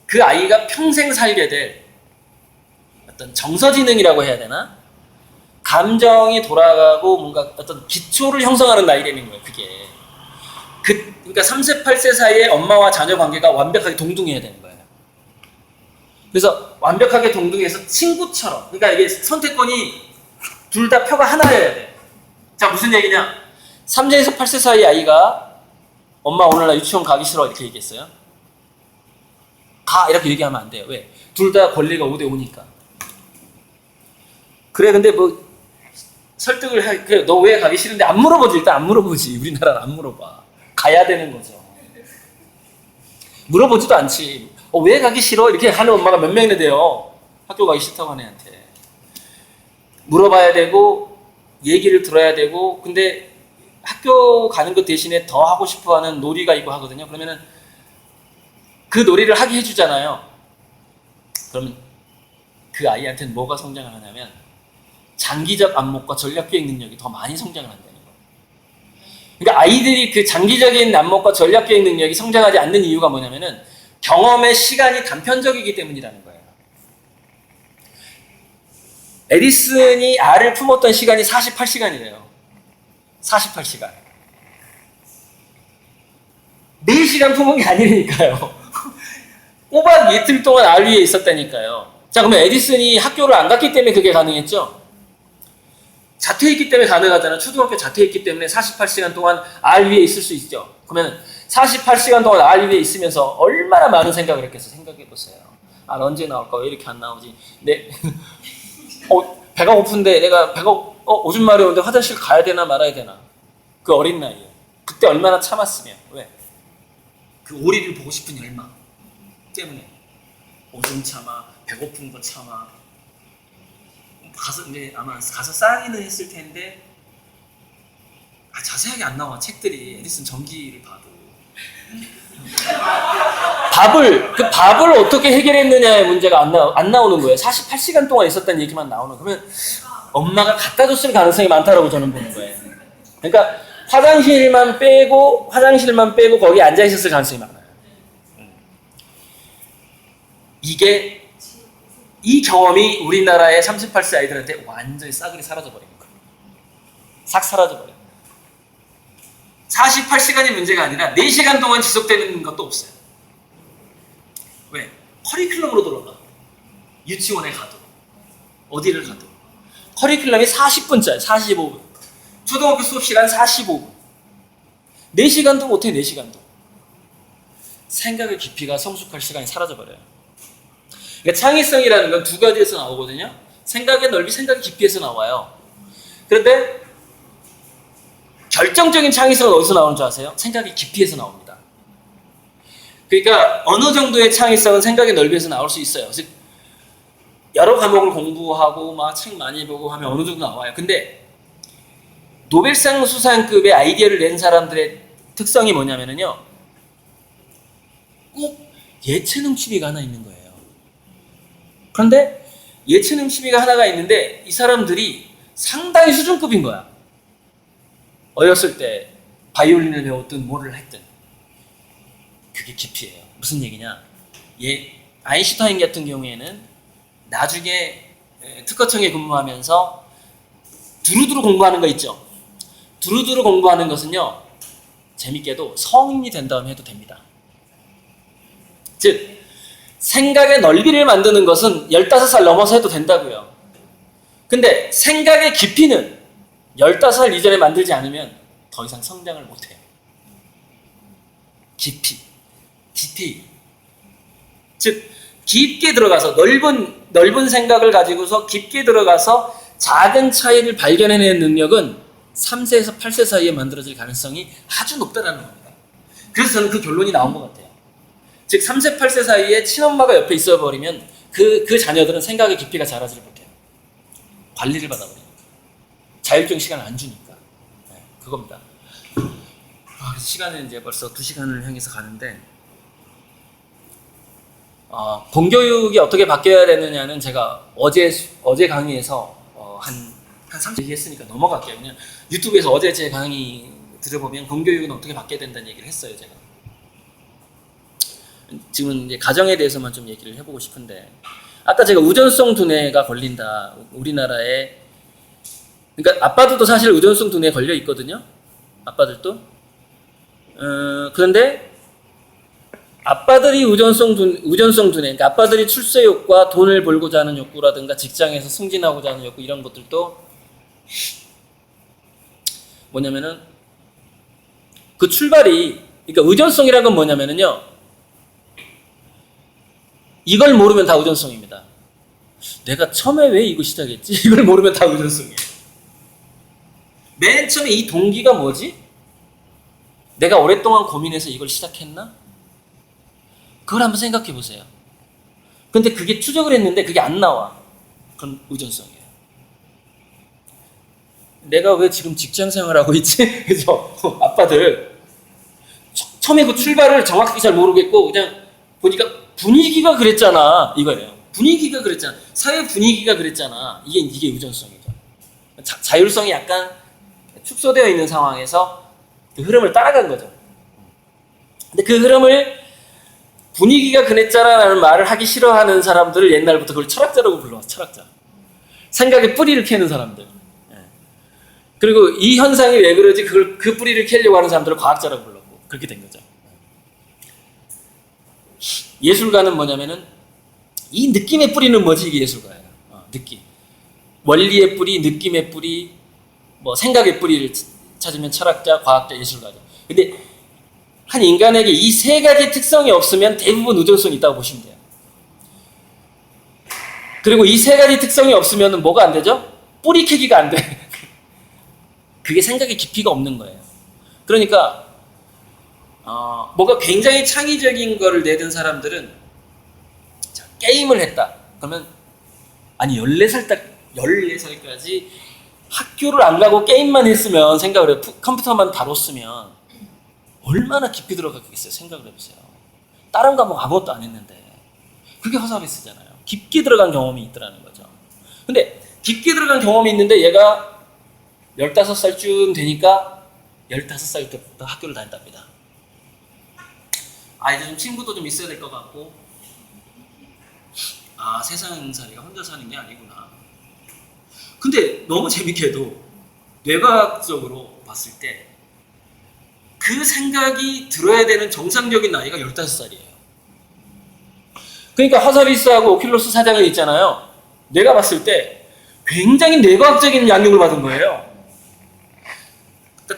그 아이가 평생 살게 될 어떤 정서지능이라고 해야 되나? 감정이 돌아가고 뭔가 어떤 기초를 형성하는 나이라는 거예요. 그게. 그러니까 3세, 8세 사이에 엄마와 자녀 관계가 완벽하게 동등해야 되는 거예요. 그래서 완벽하게 동등해서 친구처럼, 그러니까 이게 선택권이 둘 다 표가 하나여야 돼. 자, 무슨 얘기냐? 3세에서 8세 사이 아이가 엄마 오늘 나 유치원 가기 싫어 이렇게 얘기했어요. 가 이렇게 얘기하면 안 돼요. 왜? 둘 다 권리가 5대5니까. 그래, 근데 뭐 설득을 해. 그래, 너 왜 가기 싫은데 안 물어보지. 일단 안 물어보지. 우리나라는 안 물어봐. 가야 되는 거죠. 물어보지도 않지. 왜 가기 싫어? 이렇게 하는 엄마가 몇 명이나 돼요. 학교 가기 싫다고 하는 애한테. 물어봐야 되고 얘기를 들어야 되고, 근데 학교 가는 것 대신에 더 하고 싶어하는 놀이가 있고 하거든요. 그러면은 그 놀이를 하게 해주잖아요. 그러면 그 아이한테는 뭐가 성장을 하냐면 장기적 안목과 전략기획 능력이 더 많이 성장을 한다는 거예요. 그러니까 아이들이 그 장기적인 안목과 전략기획 능력이 성장하지 않는 이유가 뭐냐면은 경험의 시간이 단편적이기 때문이라는 거예요. 에디슨이 알을 품었던 시간이 48시간이래요. 48시간. 4시간 품은 게 아니니까요. 꼬박 이틀 동안 알 위에 있었다니까요. 자, 그러면 에디슨이 학교를 안 갔기 때문에 그게 가능했죠? 자퇴했기 때문에 가능하잖아요. 초등학교 자퇴했기 때문에 48시간 동안 알 위에 있을 수 있죠. 그러면 48시간 동안 알 위에 있으면서 얼마나 많은 생각을 했겠어. 생각해보세요. 알 언제 나올까? 왜 이렇게 안 나오지? 배가 고픈데 내가 오줌 마려운데 화장실 가야 되나 말아야 되나? 그 어린 나이에. 그때 얼마나 참았으면. 왜? 그 오리를 보고 싶은 열망 때문에. 오줌 참아, 배고픈 거 참아. 근데 아마 가서 싸기는 했을 텐데, 자세하게 안 나와. 책들이. 에디슨 전기를 봐도. 밥을 어떻게 해결했느냐의 문제가 안 나오는 거예요. 48시간 동안 있었다는 얘기만 나오는. 그러면 엄마가 갖다 줬을 가능성이 많다라고 저는 보는 거예요. 그러니까 화장실만 빼고 거기 앉아 있었을 가능성이 많아요. 이 경험이 우리나라의 38세 아이들한테 완전히 싸그리 사라져버린 거예요. 싹 사라져버려요. 48시간이 문제가 아니라 4시간 동안 지속되는 것도 없어요. 왜? 커리큘럼으로 돌아가. 유치원에 가도 어디를 가도 커리큘럼이 40분짜리, 45분. 초등학교 수업 시간 45분. 4시간도 못해, 4시간도. 생각의 깊이가 성숙할 시간이 사라져버려요. 그러니까 창의성이라는 건 두 가지에서 나오거든요. 생각의 넓이, 생각의 깊이에서 나와요. 그런데 결정적인 창의성은 어디서 나오는 줄 아세요? 생각의 깊이에서 나옵니다. 그러니까 어느 정도의 창의성은 생각의 넓이에서 나올 수 있어요. 즉 여러 과목을 공부하고 막 책 많이 보고 하면 어느 정도 나와요. 근데 노벨상 수상급의 아이디어를 낸 사람들의 특성이 뭐냐면요, 꼭 예체능 취미가 하나 있는 거예요. 그런데 예체능 취미가 하나가 있는데 이 사람들이 상당히 수준급인 거야. 어렸을 때 바이올린을 배웠든 뭐를 했든. 그게 깊이예요. 무슨 얘기냐? 아인슈타인 같은 경우에는 나중에 특허청에 근무하면서 두루두루 공부하는 거 있죠. 두루두루 공부하는 것은요, 재밌게도 성인이 된 다음에 해도 됩니다. 즉 생각의 넓이를 만드는 것은 15살 넘어서 해도 된다고요. 근데 생각의 깊이는 15살 이전에 만들지 않으면 더 이상 성장을 못해요. 깊이, 디테일. 즉 깊게 들어가서 넓은 생각을 가지고서 깊게 들어가서 작은 차이를 발견해내는 능력은 3세에서 8세 사이에 만들어질 가능성이 아주 높다는 겁니다. 그래서 저는 그 결론이 나온 것 같아요. 즉 3세, 8세 사이에 친엄마가 옆에 있어버리면 그 자녀들은 생각의 깊이가 자라지를 못해요. 관리를 받아버리니까. 자율적인 시간을 안 주니까. 네, 그겁니다. 그래서 시간은 이제 벌써 2시간을 향해서 가는데, 공교육이 어떻게 바뀌어야 되느냐는 제가 어제 강의에서 한 30분 얘기했으니까 넘어갈게요. 그냥 유튜브에서 어제 제 강의 들어보면 공교육은 어떻게 바뀌어야 된다는 얘기를 했어요, 제가. 지금은 이제 가정에 대해서만 좀 얘기를 해보고 싶은데, 아까 제가 우전성 두뇌가 걸린다. 우리나라에, 그러니까 아빠들도 사실 우전성 두뇌에 걸려 있거든요. 아빠들도. 그런데 아빠들이 우전성 두뇌, 그러니까 아빠들이 출세욕과 돈을 벌고자 하는 욕구라든가 직장에서 승진하고자 하는 욕구, 이런 것들도 뭐냐면은 그 출발이, 그러니까 의존성이라는 건 뭐냐면은요, 이걸 모르면 다 의존성입니다. 내가 처음에 왜 이거 시작했지? 이걸 모르면 다 의존성이에요. 맨 처음에 이 동기가 뭐지? 내가 오랫동안 고민해서 이걸 시작했나? 그걸 한번 생각해 보세요. 근데 그게 추적을 했는데 그게 안 나와. 그건 의존성이에요. 내가 왜 지금 직장 생활하고 있지? 그죠? 아빠들 처음에 그 출발을 정확하게 잘 모르겠고 그냥 보니까 분위기가 그랬잖아, 이거예요. 분위기가 그랬잖아. 사회 분위기가 그랬잖아. 이게 의존성이죠. 자율성이 약간 축소되어 있는 상황에서 그 흐름을 따라간 거죠. 근데 그 흐름을 분위기가 그랬잖아라는 말을 하기 싫어하는 사람들을 옛날부터 그걸 철학자라고 불러왔어. 철학자. 생각의 뿌리를 캐는 사람들. 그리고 이 현상이 왜 그러지? 그 뿌리를 캐려고 하는 사람들을 과학자라고 불렀고, 그렇게 된 거죠. 예술가는 뭐냐면은 이 느낌의 뿌리는 뭐지? 이게 예술가예요. 느낌. 원리의 뿌리, 느낌의 뿌리, 뭐 생각의 뿌리를 찾으면 철학자, 과학자, 예술가죠. 근데 한 인간에게 이 세 가지 특성이 없으면 대부분 의존성이 있다고 보시면 돼요. 그리고 이 세 가지 특성이 없으면 뭐가 안 되죠? 뿌리 캐기가 안 돼. 그게 생각의 깊이가 없는 거예요. 그러니까 뭔가 굉장히 창의적인 거를 내든 사람들은, 자, 게임을 했다. 그러면 아니 14살까지 학교를 안 가고 게임만 했으면, 생각을 해요. 컴퓨터만 다뤘으면 얼마나 깊이 들어갔겠어요. 생각을 해보세요. 다른 과목 아무것도 안 했는데. 그게 허사비스잖아요. 깊게 들어간 경험이 있더라는 거죠. 근데 깊게 들어간 경험이 있는데 얘가 15살쯤 되니까 15살 때부터 학교를 다녔답니다. 이제 좀 친구도 좀 있어야 될 것 같고, 세상살이가 혼자 사는 게 아니구나. 근데 너무 재밌게도 뇌과학적으로 봤을 때 그 생각이 들어야 되는 정상적인 나이가 15살이에요. 그러니까 하사비스하고 오큘러스 사장이 있잖아요. 내가 봤을 때 굉장히 뇌과학적인 양육을 받은 거예요.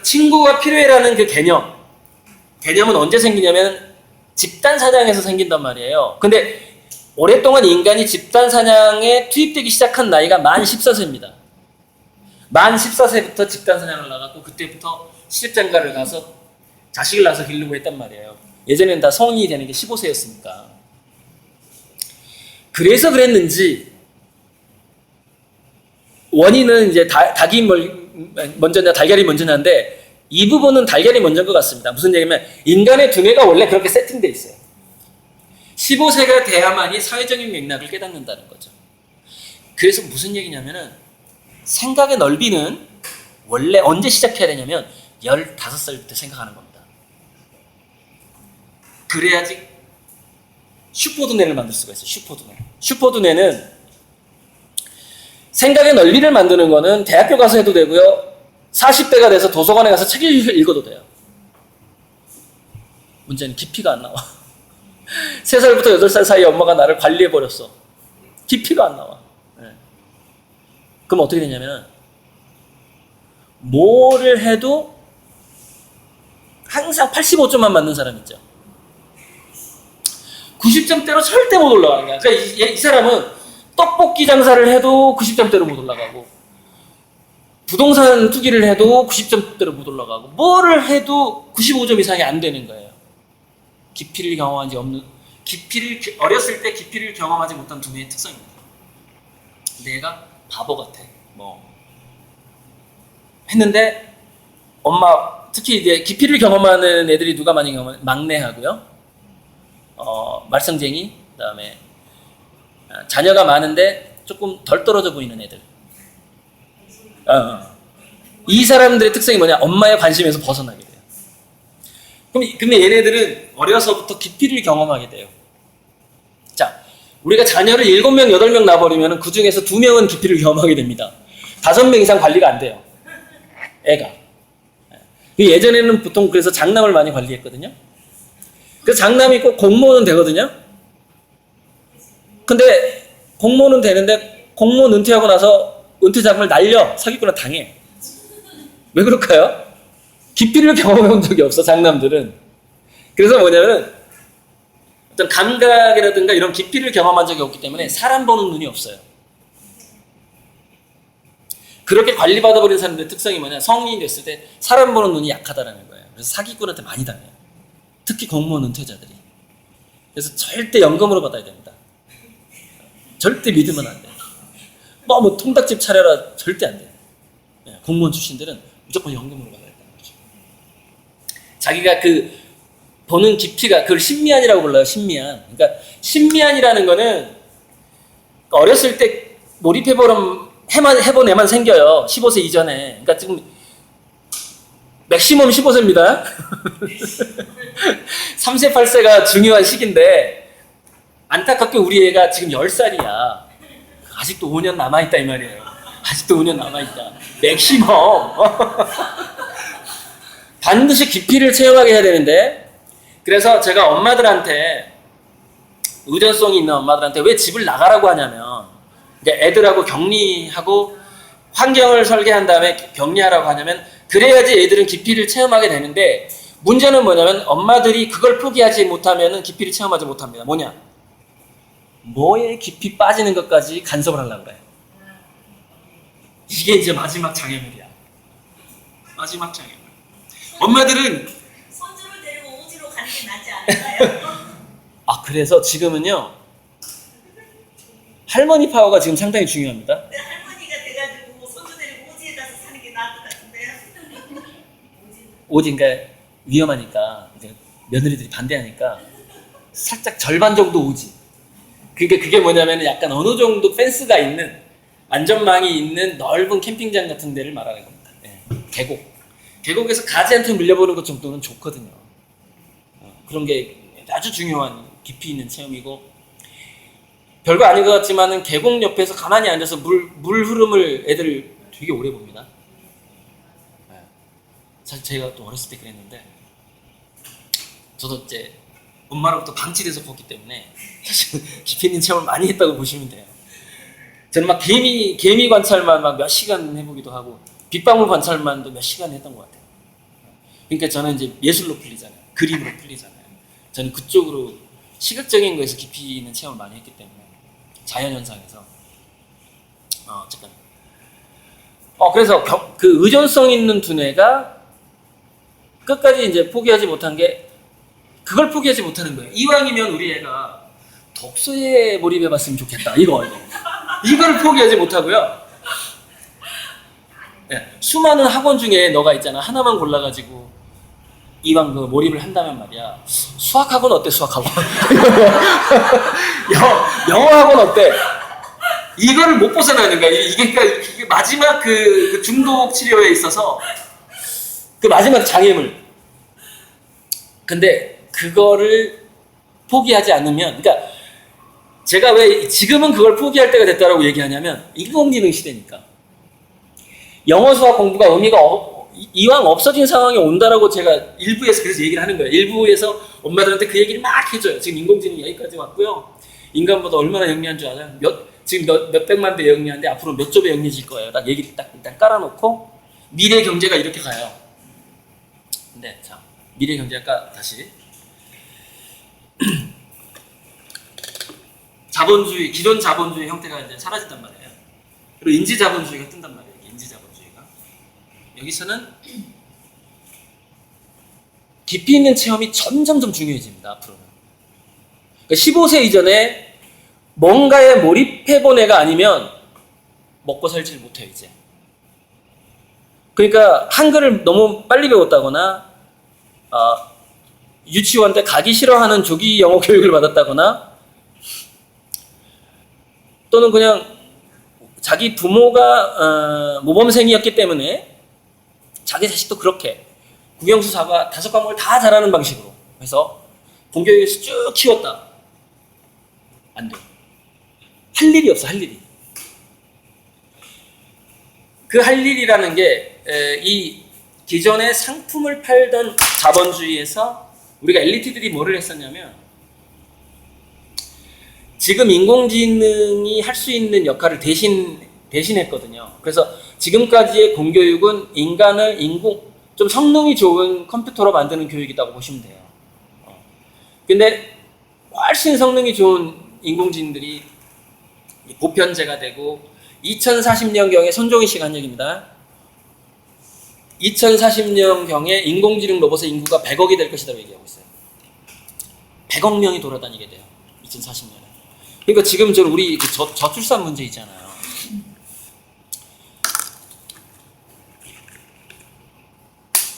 친구가 필요해라는 그 개념은 언제 생기냐면 집단 사냥에서 생긴단 말이에요. 근데 오랫동안 인간이 집단 사냥에 투입되기 시작한 나이가 만 14세입니다. 만 14세부터 집단 사냥을 나갔고 그때부터 시집장가를 가서 자식을 낳아서 기르고 했단 말이에요. 예전에는 다 성인이 되는 게 15세였으니까. 그래서 그랬는지 원인은 이제 닭이 먼저냐 달걀이 먼저냐인데 이 부분은 달걀이 먼저인 것 같습니다. 무슨 얘기냐면 인간의 두뇌가 원래 그렇게 세팅돼 있어요. 15세가 돼야만이 사회적인 맥락을 깨닫는다는 거죠. 그래서 무슨 얘기냐면은 생각의 넓이는 원래 언제 시작해야 되냐면 15살부터 생각하는 겁니다. 그래야지 슈퍼두뇌를 만들 수가 있어요. 슈퍼두뇌는 생각의 넓이를 만드는 거는 대학교 가서 해도 되고요. 40대가 돼서 도서관에 가서 책을 읽어도 돼요. 문제는 깊이가 안 나와. 3살부터 8살 사이에 엄마가 나를 관리해버렸어. 깊이가 안 나와. 네. 그럼 어떻게 되냐면 뭐를 해도 항상 85점만 맞는 사람 있죠. 90점대로 절대 못 올라가는 거야. 그러니까 이 사람은 떡볶이 장사를 해도 90점대로 못 올라가고 부동산 투기를 해도 90점대로 못 올라가고 뭐를 해도 95점 이상이 안 되는 거예요. 깊이를 경험한 지 없는 어렸을 때 깊이를 경험하지 못한 두뇌의 특성입니다. 내가 바보 같아. 했는데 엄마 특히 이제 깊이를 경험하는 애들이 누가 많이 경험하냐? 막내하고요. 말썽쟁이 그다음에 자녀가 많은데 조금 덜 떨어져 보이는 애들. 이 사람들의 특성이 뭐냐? 엄마의 관심에서 벗어나게 돼요. 그럼 얘네들은 어려서부터 깊이를 경험하게 돼요. 자, 우리가 자녀를 7명, 8명 낳아버리면 그 중에서 2명은 깊이를 경험하게 됩니다. 5명 이상 관리가 안 돼요. 애가. 예전에는 보통 그래서 장남을 많이 관리했거든요. 그래서 장남이 꼭 공무원은 되거든요. 근데 공무원은 되는데 공무원 은퇴하고 나서 은퇴자금을 날려 사기꾼한테 당해. 왜 그럴까요? 깊이를 경험해 본 적이 없어, 장남들은. 그래서 뭐냐면 어떤 감각이라든가 이런 깊이를 경험한 적이 없기 때문에 사람 보는 눈이 없어요. 그렇게 관리받아버린 사람들의 특성이 뭐냐? 성인이 됐을 때 사람 보는 눈이 약하다는 거예요. 그래서 사기꾼한테 많이 당해요. 특히 공무원 은퇴자들이. 그래서 절대 연금으로 받아야 됩니다. 절대 믿으면 안 돼요. 뭐 통닭집 차려라 절대 안 돼요. 공무원 출신들은 무조건 연금으로 받아야 된다는 거죠. 자기가 그 보는 깊이가 그걸 신미안이라고 불러요. 신미안. 그러니까 신미안이라는 거는 어렸을 때 몰입해본 애만 생겨요. 15세 이전에. 그러니까 지금 맥시멈 15세입니다. 3세, 8세가 중요한 시기인데 안타깝게 우리 애가 지금 10살이야. 아직도 5년 남아있다 이 말이에요. 아직도 5년 남아있다. 맥시멈. 반드시 깊이를 체험하게 해야 되는데 그래서 제가 엄마들한테 의존성이 있는 엄마들한테 왜 집을 나가라고 하냐면 애들하고 격리하고 환경을 설계한 다음에 격리하라고 하냐면 그래야지 애들은 깊이를 체험하게 되는데 문제는 뭐냐면 엄마들이 그걸 포기하지 못하면 깊이를 체험하지 못합니다. 뭐냐? 뭐에 깊이 빠지는 것까지 간섭을 하려고 그래. 이게 이제 마지막 장애물이야. 마지막 장애물. 엄마들은
손주를 데리고 오지로 가는 게 낫지 않을까요?
그래서 지금은요 할머니 파워가 지금 상당히 중요합니다.
할머니가 돼가지고 손주 데리고 오지에 가서 사는 게 나을 것 같은데요.
오지가 위험하니까 이제 며느리들이 반대하니까 살짝 절반 정도 오지. 그게 뭐냐면 약간 어느 정도 펜스가 있는 안전망이 있는 넓은 캠핑장 같은 데를 말하는 겁니다. 계곡에서 가지한테 물려보는 것 정도는 좋거든요. 그런 게 아주 중요한 깊이 있는 체험이고 별거 아닌 것 같지만은 계곡 옆에서 가만히 앉아서 물 흐름을 애들 되게 오래 봅니다. 사실 제가 또 어렸을 때 그랬는데 저도 이제 엄마로부터 방치돼서 컸기 때문에 사실 깊이 있는 체험을 많이 했다고 보시면 돼요. 저는 막 개미 관찰만 막 몇 시간 해보기도 하고 빗방울 관찰만도 몇 시간 했던 것 같아요. 그러니까 저는 이제 예술로 풀리잖아요. 그림으로 풀리잖아요. 저는 그쪽으로 시각적인 거에서 깊이 있는 체험을 많이 했기 때문에 자연현상에서 잠깐. 그래서 그 의존성 있는 두뇌가 끝까지 이제 포기하지 못한 게 그걸 포기하지 못하는 거예요. 이왕이면 우리 애가 독서에 몰입해봤으면 좋겠다. 이걸 포기하지 못하고요. 네, 수많은 학원 중에 너가 있잖아. 하나만 골라가지고 이왕 그 몰입을 한다면 말이야. 수학학원 어때? 수학학원. 영어 학원 어때? 이거를 못 벗어나는 거야. 이게 마지막 그 중독 치료에 있어서 그 마지막 장애물. 근데 그거를 포기하지 않으면, 그러니까 제가 왜 지금은 그걸 포기할 때가 됐다라고 얘기하냐면 인공지능 시대니까 영어 수학 공부가 의미가 이왕 없어진 상황이 온다라고 제가 일부에서 그래서 얘기를 하는 거예요. 일부에서 엄마들한테 그 얘기를 막 해줘요. 지금 인공지능이 여기까지 왔고요. 인간보다 얼마나 영리한 줄 알아요? 지금 몇백만 배 영리한데 앞으로 몇 조 배 영리해질 거예요. 딱 얘기를 딱 일단 깔아놓고 미래 경제가 이렇게 가요. 근데 자, 미래 경제가 다시 자본주의, 기존 자본주의 형태가 이제 사라진단 말이에요. 그리고 인지 자본주의가 뜬단 말이에요. 인지 자본주의가. 여기서는 깊이 있는 체험이 점점점 중요해집니다. 앞으로는. 그러니까 15세 이전에 뭔가에 몰입해본 애가 아니면 먹고 살지를 못해요, 이제. 그러니까 한글을 너무 빨리 배웠다거나 유치원 때 가기 싫어하는 조기 영어 교육을 받았다거나 또는 그냥 자기 부모가 모범생이었기 때문에 자기 자식도 그렇게 국영수사가 5과목을 다 잘하는 방식으로 해서 공교육에서 쭉 키웠다. 안 돼. 할 일이 없어, 할 일이. 그 할 일이라는 게 이 기존의 상품을 팔던 자본주의에서 우리가 엘리트들이 뭐를 했었냐면 지금 인공지능이 할 수 있는 역할을 대신했거든요. 그래서 지금까지의 공교육은 인간을 좀 성능이 좋은 컴퓨터로 만드는 교육이라고 보시면 돼요. 근데 훨씬 성능이 좋은 인공지능들이 보편제가 되고 2040년경에 손종희 씨가 한 얘기입니다. 2040년경에 인공지능 로봇의 인구가 100억이 될 것이라고 얘기하고 있어요. 100억 명이 돌아다니게 돼요. 2040년에. 그러니까 지금 우리 저출산 문제 있잖아요.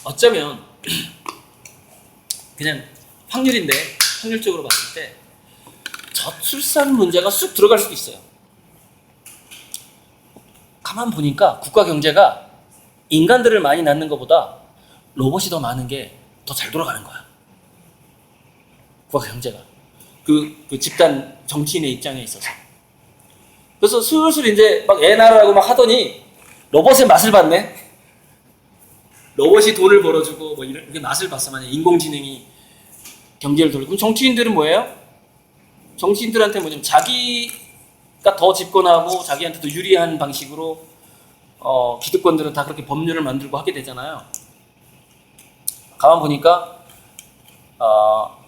어쩌면 그냥 확률적으로 봤을 때 저출산 문제가 쑥 들어갈 수도 있어요. 가만 보니까 국가 경제가 인간들을 많이 낳는 것보다 로봇이 더 많은 게 더 잘 돌아가는 거야. 국가 경제가. 그 집단 정치인의 입장에 있어서. 그래서 슬슬 이제 막 애 낳으라고 막 하더니 로봇의 맛을 봤네. 로봇이 돈을 벌어주고 뭐 이렇게 맛을 봤어. 만약 인공지능이 경제를 돌리고. 그럼 정치인들은 뭐예요? 정치인들한테 뭐냐면 자기가 더 집권하고 자기한테 더 유리한 방식으로 기득권들은 다 그렇게 법률을 만들고 하게 되잖아요. 가만 보니까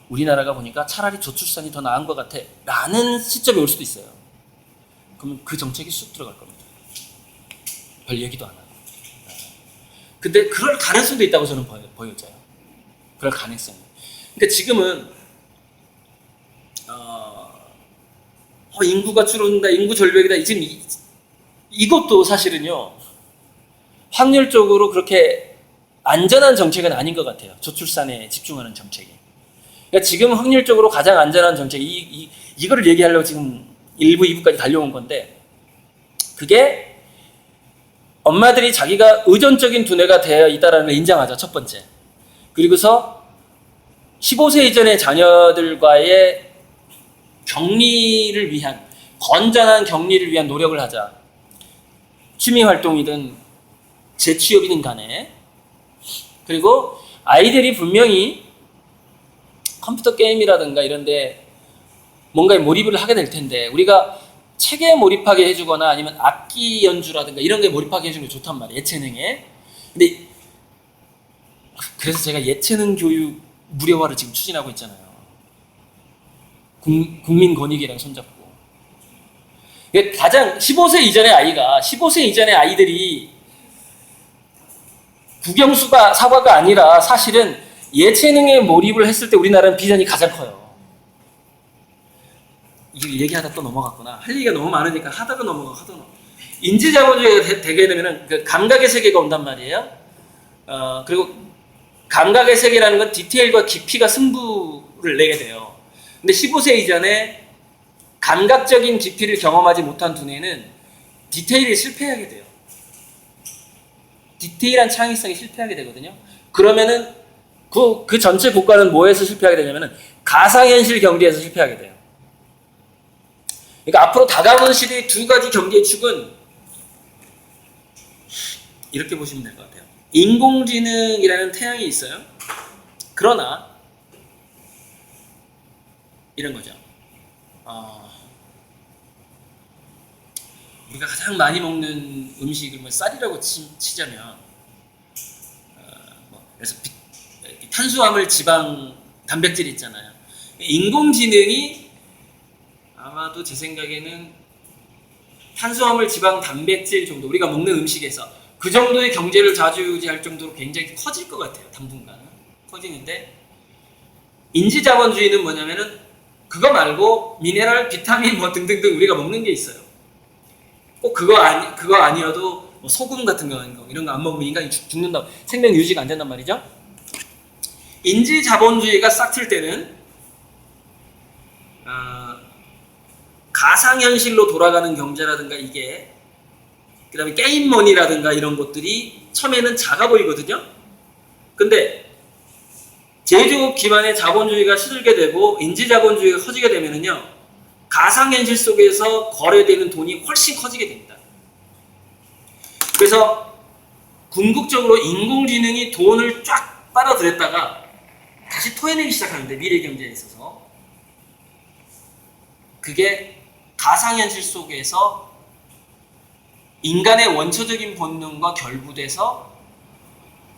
우리나라가 보니까 차라리 저출산이 더 나은 것 같아 라는 시점이 올 수도 있어요. 그러면 그 정책이 쑥 들어갈 겁니다. 별 얘기도 안 하고. 근데 그럴 가능성도 있다고 저는 보여져요. 그럴 가능성이. 그러니까 지금은 인구가 줄어든다, 인구 절벽이다. 지금 이것도 사실은요 확률적으로 그렇게 안전한 정책은 아닌 것 같아요. 저출산에 집중하는 정책이. 그러니까 지금 확률적으로 가장 안전한 정책, 이거를 얘기하려고 지금 1부, 2부까지 달려온 건데, 그게 엄마들이 자기가 의존적인 두뇌가 되어 있다는 걸 인정하죠, 첫 번째. 그리고서 15세 이전의 자녀들과의 격리를 위한, 건전한 격리를 위한 노력을 하자. 취미 활동이든 재취업이든 간에. 그리고 아이들이 분명히 컴퓨터 게임이라든가 이런데 뭔가에 몰입을 하게 될 텐데, 우리가 책에 몰입하게 해주거나 아니면 악기 연주라든가 이런 게 몰입하게 해주는 게 좋단 말이에요, 예체능에. 근데 그래서 제가 예체능 교육 무료화를 지금 추진하고 있잖아요. 국민권익이랑 손잡고. 이게 가장 15세 이전의 아이가 15세 이전의 아이들이 국영수가 사과가 아니라 사실은 예체능에 몰입을 했을 때 우리나라는 비전이 가장 커요. 이게 얘기하다 또 넘어갔구나. 할 얘기가 너무 많으니까 하다가 하다가 넘어가. 인지자본주의가 되게 되면은 그 감각의 세계가 온단 말이에요. 그리고 감각의 세계라는 건 디테일과 깊이가 승부를 내게 돼요. 근데 15세 이전에 감각적인 깊이를 경험하지 못한 두뇌는 디테일이 실패하게 돼요. 디테일한 창의성이 실패하게 되거든요. 그러면은 그 전체 국가는 뭐에서 실패하게 되냐면은 가상현실 경제에서 실패하게 돼요. 그러니까 앞으로 다가오는 시대의 두 가지 경제의 축은 이렇게 보시면 될 것 같아요. 인공지능이라는 태양이 있어요. 그러나 이런 거죠. 우리가 가장 많이 먹는 음식을 뭐 쌀이라고 치자면 그래서 탄수화물, 지방, 단백질 있잖아요. 인공지능이 아마도 제 생각에는 탄수화물, 지방, 단백질 정도 우리가 먹는 음식에서 그 정도의 경제를 좌지우지할 정도로 굉장히 커질 것 같아요. 당분간은 커지는데 인지자본주의는 뭐냐면은 그거 말고 미네랄, 비타민 뭐 등등등 우리가 먹는 게 있어요. 꼭 그거 아니어도 뭐 소금 같은 거 이런 거 안 먹으면 인간이 죽는다. 생명 유지가 안 된단 말이죠. 인지자본주의가 싹 틀 때는 가상현실로 돌아가는 경제라든가 이게 그 다음에 게임머니라든가 이런 것들이 처음에는 작아 보이거든요. 근데 제조업 기반의 자본주의가 시들게 되고 인지자본주의가 커지게 되면은요, 가상현실 속에서 거래되는 돈이 훨씬 커지게 됩니다. 그래서 궁극적으로 인공지능이 돈을 쫙 빨아들였다가 다시 토해내기 시작하는데, 미래 경제에 있어서 그게 가상현실 속에서 인간의 원초적인 본능과 결부돼서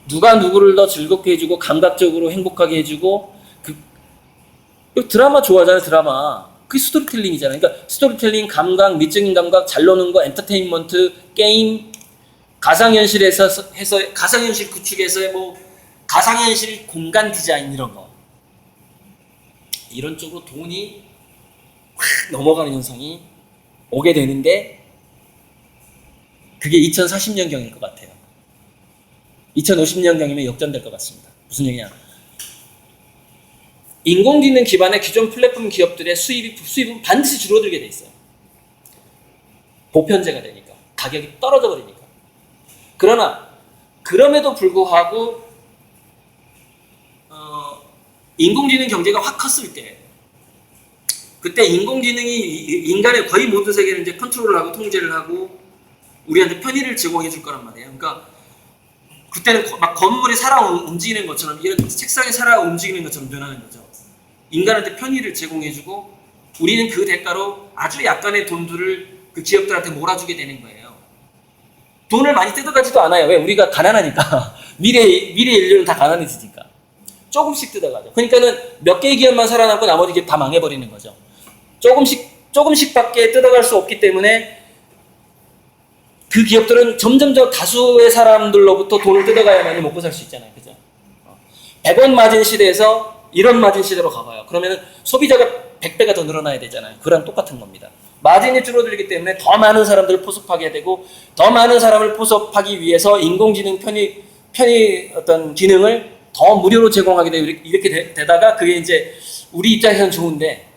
누가 누구를 더 즐겁게 해주고 감각적으로 행복하게 해주고 드라마 좋아하잖아요. 드라마 그게 스토리텔링이잖아요. 그러니까 스토리텔링, 감각, 미적인 감각, 잘 노는 거, 엔터테인먼트, 게임, 가상현실에서 해서 가상현실 구축에서의 뭐 가상현실 공간 디자인 이런 거, 이런 쪽으로 돈이 확 넘어가는 현상이 오게 되는데 그게 2040년경일 것 같아요. 2050년경이면 역전될 것 같습니다. 무슨 얘기냐? 인공지능 기반의 기존 플랫폼 기업들의 수입은 반드시 줄어들게 돼 있어요. 보편제가 되니까, 가격이 떨어져 버리니까. 그러나 그럼에도 불구하고 인공지능 경제가 확 컸을 때, 그때 인공지능이 인간의 거의 모든 세계를 이제 컨트롤을 하고 통제를 하고 우리한테 편의를 제공해 줄 거란 말이에요. 그러니까 그때는 막 건물이 살아 움직이는 것처럼, 이런 책상이 살아 움직이는 것처럼 변하는 거죠. 인간한테 편의를 제공해주고 우리는 그 대가로 아주 약간의 돈들을 그 기업들한테 몰아주게 되는 거예요. 돈을 많이 뜯어가지도 않아요. 왜? 우리가 가난하니까. 미래 인류는 다 가난해지니까. 조금씩 뜯어가죠. 그러니까는 몇 개의 기업만 살아남고 나머지 기업 다 망해버리는 거죠. 조금씩밖에 뜯어갈 수 없기 때문에 그 기업들은 점점 더 다수의 사람들로부터 돈을 뜯어가야만이 먹고 살 수 있잖아요. 그죠? 100원 마진 시대에서 1원 마진 시대로 가봐요. 그러면 소비자가 100배가 더 늘어나야 되잖아요. 그랑 똑같은 겁니다. 마진이 줄어들기 때문에 더 많은 사람들을 포섭하게 되고, 더 많은 사람을 포섭하기 위해서 인공지능 편의 어떤 기능을 더 무료로 제공하게 되고, 이렇게 되다가 그게 이제 우리 입장에서는 좋은데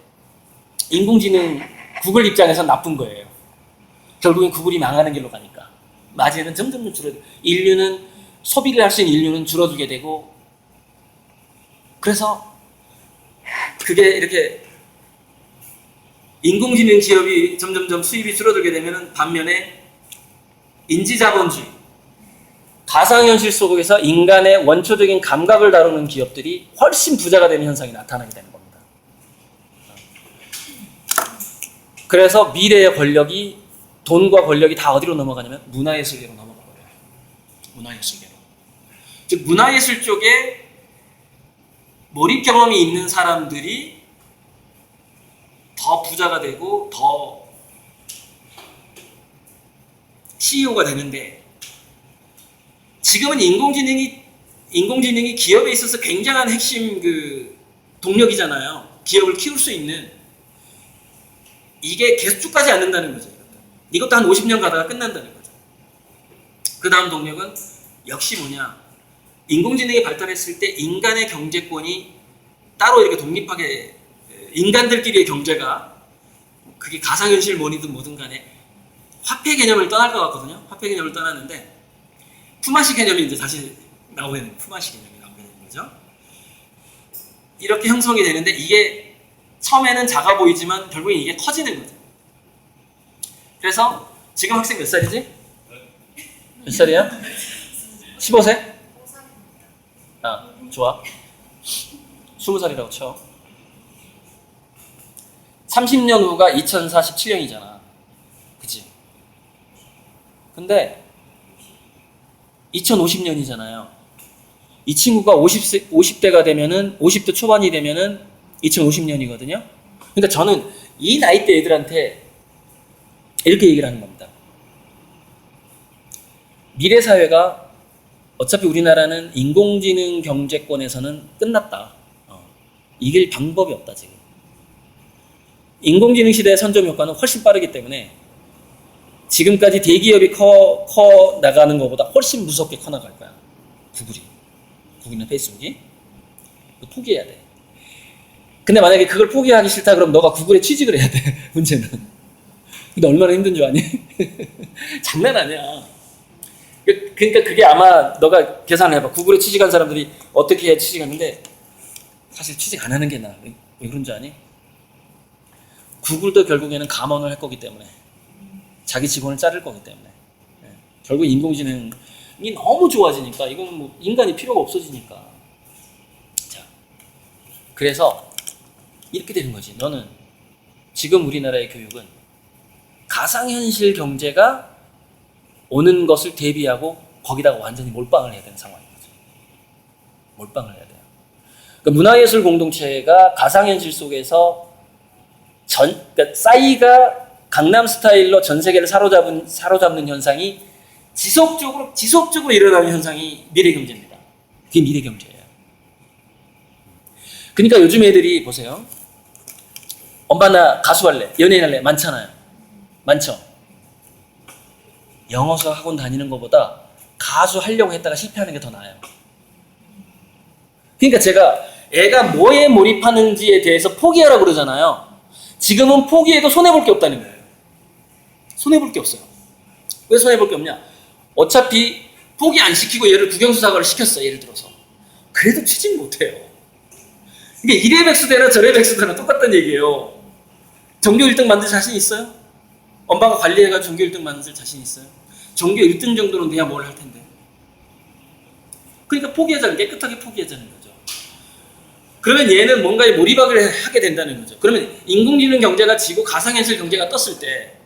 인공지능 구글 입장에서는 나쁜 거예요. 결국엔 구글이 망하는 길로 가니까 마진은 점점 줄어들고, 인류는 소비를 할 수 있는 인류는 줄어들게 되고, 그래서 그게 이렇게 인공지능 기업이 점점점 수입이 줄어들게 되면 반면에 인지자본주의, 가상현실 속에서 인간의 원초적인 감각을 다루는 기업들이 훨씬 부자가 되는 현상이 나타나게 되는 겁니다. 그래서 미래의 권력이, 돈과 권력이 다 어디로 넘어가냐면 문화예술계로 넘어가 버려요. 문화예술계로. 즉 문화예술 쪽에 몰입 경험이 있는 사람들이 더 부자가 되고 더 CEO가 되는데, 지금은 인공지능이 기업에 있어서 굉장한 핵심 그 동력이잖아요. 기업을 키울 수 있는. 이게 계속 쭉 가지 않는다는 거죠. 이것도 한 50년 가다가 끝난다는 거죠. 그 다음 동력은 역시 뭐냐, 인공지능이 발달했을 때 인간의 경제권이 따로 이렇게 독립하게, 인간들끼리의 경제가, 그게 가상현실 뭐니든 뭐든 간에 화폐 개념을 떠날 것 같거든요. 화폐 개념을 떠났는데 푸마시 개념이 이제 다시 나오게 되는, 푸마시 개념이 나오게 되는 거죠. 이렇게 형성이 되는데, 이게 처음에는 작아 보이지만 결국엔 이게 커지는 거죠. 그래서 지금 학생 몇 살이지? 몇 살이야? 15세? 아, 좋아. 20살이라고 쳐. 30년 후가 2047년이잖아. 그치? 근데 2050년이잖아요. 이 친구가 50대가 되면은, 50대 초반이 되면은 2050년이거든요. 그러니까 저는 이 나이대 애들한테 이렇게 얘기를 하는 겁니다. 미래 사회가, 어차피 우리나라는 인공지능 경제권에서는 끝났다. 이길 방법이 없다, 지금. 인공지능 시대의 선점 효과는 훨씬 빠르기 때문에 지금까지 대기업이 커 나가는 것보다 훨씬 무섭게 커 나갈 거야. 구글이나 페이스북이. 포기해야 돼. 근데 만약에 그걸 포기하기 싫다 그러면 너가 구글에 취직을 해야 돼. 문제는. 근데 얼마나 힘든 줄 아니? 장난 아니야. 그러니까 그게 아마 너가 계산을 해봐. 구글에 취직한 사람들이 어떻게 해야 취직하는데, 사실 취직 안 하는 게 나아. 왜 그런 줄 아니? 구글도 결국에는 감원을 할 거기 때문에, 자기 직원을 자를 거기 때문에, 결국 인공지능이 너무 좋아지니까, 이건 뭐 인간이 필요가 없어지니까. 자, 그래서 이렇게 되는 거지. 너는 지금 우리나라의 교육은 가상현실 경제가 오는 것을 대비하고 거기다가 완전히 몰빵을 해야 되는 상황인 거죠. 몰빵을 해야 돼요. 그러니까 문화예술 공동체가 가상현실 속에서 그러니까 싸이가 강남 스타일로 전 세계를 사로잡는 현상이 지속적으로 일어나는 현상이 미래경제입니다. 그게 미래경제예요. 그러니까 요즘 애들이 보세요. 엄마 나 가수 할래, 연예인 할래, 많잖아요. 많죠. 영어 수학 학원 다니는 것보다 가수 하려고 했다가 실패하는 게 더 나아요. 그러니까 제가 애가 뭐에 몰입하는지에 대해서 포기하라고 그러잖아요. 지금은 포기해도 손해볼 게 없다는 거예요. 손해볼 게 없어요. 왜 손해볼 게 없냐? 어차피 포기 안 시키고 얘를 국영수사과를 시켰어, 예를 들어서. 그래도 취직 못해요. 이게 이래 백수되나 저래 백수되나 똑같다는 얘기예요. 전교 1등 만들 자신 있어요? 엄마가 관리해가지고 전교 1등 만들 자신 있어요? 전교 1등 정도는 돼야 뭘 할 텐데. 그러니까 포기하자는, 깨끗하게 포기하자는 거죠. 그러면 얘는 뭔가에 몰입하게 하게 된다는 거죠. 그러면 인공지능 경제가 지고 가상현실 경제가 떴을 때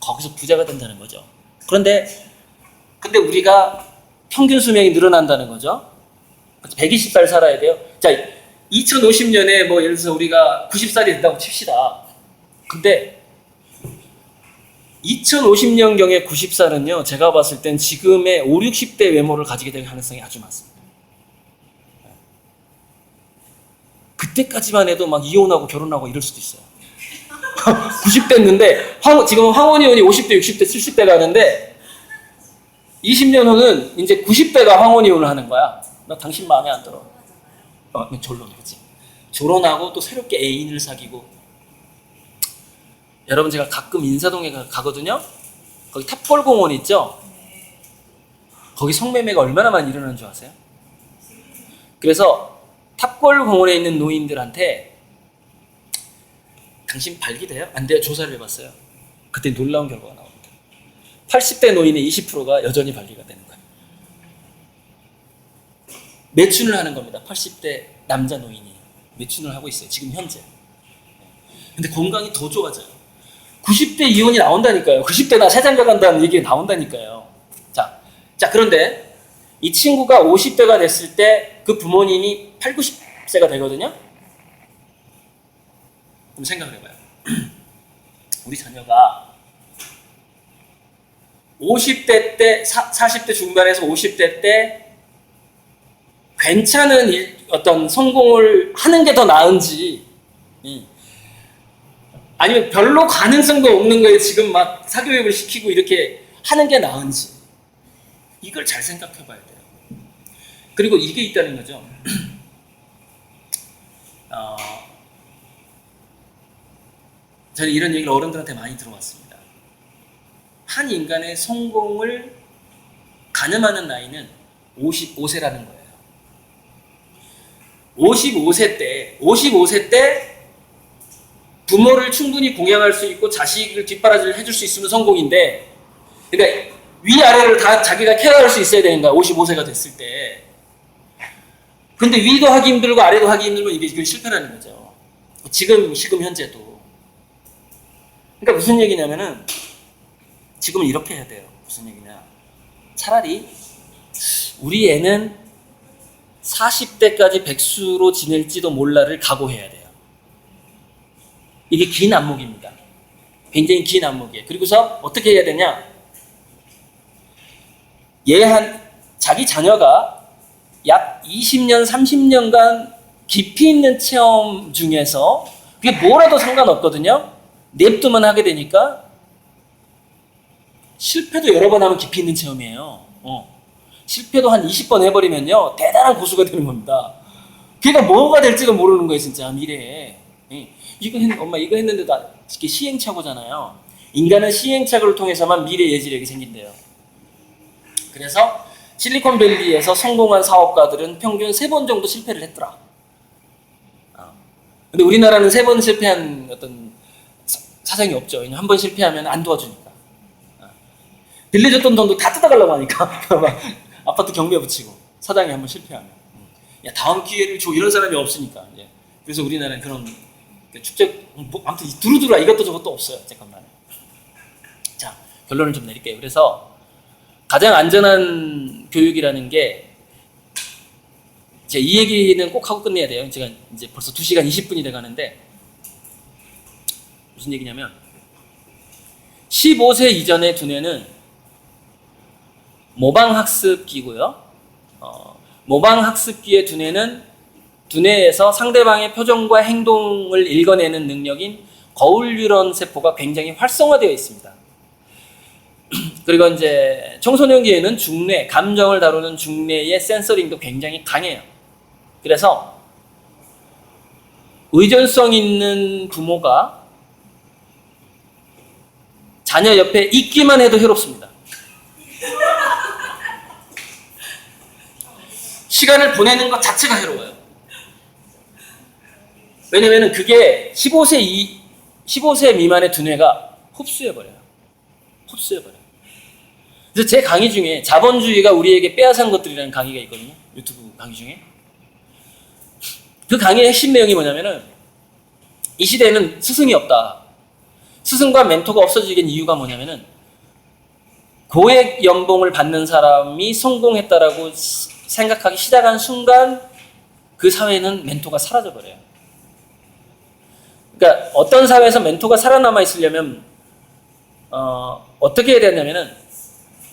거기서 부자가 된다는 거죠. 근데 우리가 평균 수명이 늘어난다는 거죠. 120살 살아야 돼요. 자, 2050년에 뭐 예를 들어서 우리가 90살이 된다고 칩시다. 근데 2050년경의 90살은요, 제가 봤을 땐 지금의 5, 60대 외모를 가지게 될 가능성이 아주 많습니다. 그때까지만 해도 막 이혼하고 결혼하고 이럴 수도 있어요. 90대였는데, 지금 황혼이 의원이 50대, 60대, 70대 가는데, 20년 후는 이제 90대가 황혼 이혼을 하는 거야. 나 당신 마음에 안 들어. 결론, 그치? 결혼하고 또 새롭게 애인을 사귀고. 여러분, 제가 가끔 인사동에 가거든요? 거기 탑골 공원 있죠? 거기 성매매가 얼마나 많이 일어나는 줄 아세요? 그래서 탑골 공원에 있는 노인들한테 당신 발기 돼요? 안 돼요? 조사를 해봤어요. 그때 놀라운 결과가 나옵니다. 80대 노인의 20%가 여전히 발기가 되는 거예요. 매춘을 하는 겁니다. 80대 남자 노인이 매춘을 하고 있어요. 지금 현재. 근데 건강이 더 좋아져요. 90대 이혼이 나온다니까요. 90대 나 세장가 간다는 얘기가 나온다니까요. 자, 그런데
이 친구가 50대가 됐을 때 그 부모님이 8, 90세가 되거든요. 그럼 생각을 해봐요. 우리 자녀가 50대 때, 40대 중반에서 50대 때 괜찮은 어떤 성공을 하는 게 더 나은지, 아니면 별로 가능성도 없는 거에 지금 막 사교육을 시키고 이렇게 하는 게 나은지, 이걸 잘 생각해 봐야 돼요. 그리고 이게 있다는 거죠. 저는 이런 얘기를 어른들한테 많이 들어왔습니다. 한 인간의 성공을 가늠하는 나이는 55세라는 거예요. 55세 때 부모를 충분히 공양할 수 있고 자식을 뒷바라지를 해줄 수 있으면 성공인데, 그러니까 위아래를 다 자기가 케어할 수 있어야 되는 거야, 55세가 됐을 때. 근데 위도 하기 힘들고 아래도 하기 힘들면 이게 실패라는 거죠. 지금 현재도. 그러니까 무슨 얘기냐면은, 지금은 이렇게 해야 돼요. 무슨 얘기냐. 차라리 우리 애는 40대까지 백수로 지낼지도 몰라를 각오해야 돼요. 이게 긴 안목입니다. 굉장히 긴 안목이에요. 그리고서 어떻게 해야 되냐. 자기 자녀가 약 20년, 30년간 깊이 있는 체험 중에서 그게 뭐라도 상관없거든요. 냅두만 하게 되니까 실패도 여러 번 하면 깊이 있는 체험이에요. 실패도 한 20번 해버리면요 대단한 고수가 되는 겁니다. 걔가 뭐가 될지도 모르는 거예요, 진짜 미래에. 엄마 이거 했는데도 이게 시행착오잖아요. 인간은 시행착오를 통해서만 미래 예지력이 생긴대요. 그래서 실리콘밸리에서 성공한 사업가들은 평균 3번 정도 실패를 했더라. 근데 우리나라는 3번 실패한 어떤 사정이 없죠. 한 번 실패하면 안 도와주니까. 빌려줬던 돈도 다 뜯어가려고 하니까. 막 아파트 경매 붙이고 사장이 한 번 실패하면. 야, 다음 기회를 줘. 이런 사람이 없으니까. 이제. 그래서 우리나라는 그런 축제, 아무튼 두루두루 이것도 저것도 없어요. 잠깐만. 자, 결론을 좀 내릴게요. 그래서 가장 안전한 교육이라는 게, 제가 이 얘기는 꼭 하고 끝내야 돼요. 제가 이제 벌써 2시간 20분이 돼 가는데, 무슨 얘기냐면, 15세 이전의 두뇌는 모방학습기고요. 모방학습기의 두뇌는 두뇌에서 상대방의 표정과 행동을 읽어내는 능력인 거울 뉴런 세포가 굉장히 활성화되어 있습니다. 그리고 이제 청소년기에는 중뇌, 감정을 다루는 중뇌의 센서링도 굉장히 강해요. 그래서 의존성 있는 부모가 자녀 옆에 있기만 해도 해롭습니다. 시간을 보내는 것 자체가 해로워요. 왜냐면 그게 15세 미만의 두뇌가 흡수해버려요. 그래서 제 강의 중에 자본주의가 우리에게 빼앗은 것들이라는 강의가 있거든요. 유튜브 강의 중에. 그 강의의 핵심 내용이 뭐냐면은, 이 시대에는 스승이 없다. 스승과 멘토가 없어지게 된 이유가 뭐냐면은, 고액 연봉을 받는 사람이 성공했다라고 생각하기 시작한 순간 그 사회는 멘토가 사라져버려요. 그러니까 어떤 사회에서 멘토가 살아남아 있으려면 어떻게 해야 되냐면은,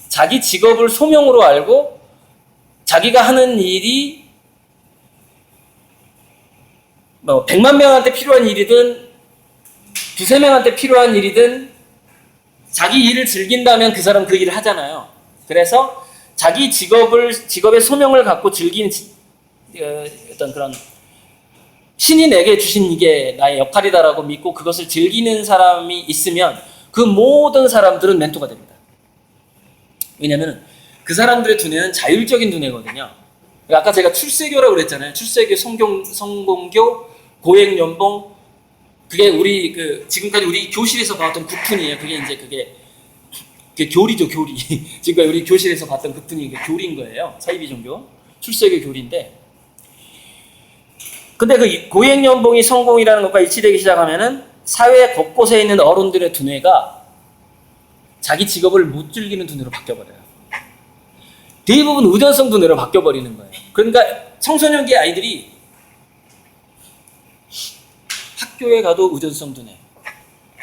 자기 직업을 소명으로 알고 자기가 하는 일이 100만 명한테 필요한 일이든 2~3명한테 필요한 일이든 자기 일을 즐긴다면 그 사람 그 일을 하잖아요. 그래서 자기 직업의 소명을 갖고 즐기는 어떤 그런 신이 내게 주신 이게 나의 역할이다라고 믿고 그것을 즐기는 사람이 있으면 그 모든 사람들은 멘토가 됩니다. 왜냐하면 그 사람들의 두뇌는 자율적인 두뇌거든요. 아까 제가 출세교라고 그랬잖아요. 출세교, 성공교, 고액연봉, 그게 우리 지금까지 우리 교실에서 봤던 구푼이에요. 그게 교리죠, 교리. 지금까지 우리 교실에서 봤던 구푼이 교리인 거예요. 사이비 종교, 출세교 교리인데. 근데 그 고액연봉이 성공이라는 것과 일치되기 시작하면은 사회 곳곳에 있는 어른들의 두뇌가 자기 직업을 못 즐기는 두뇌로 바뀌어버려요. 대부분 의존성 두뇌로 바뀌어버리는 거예요. 그러니까 청소년기 아이들이 학교에 가도 의존성 두뇌,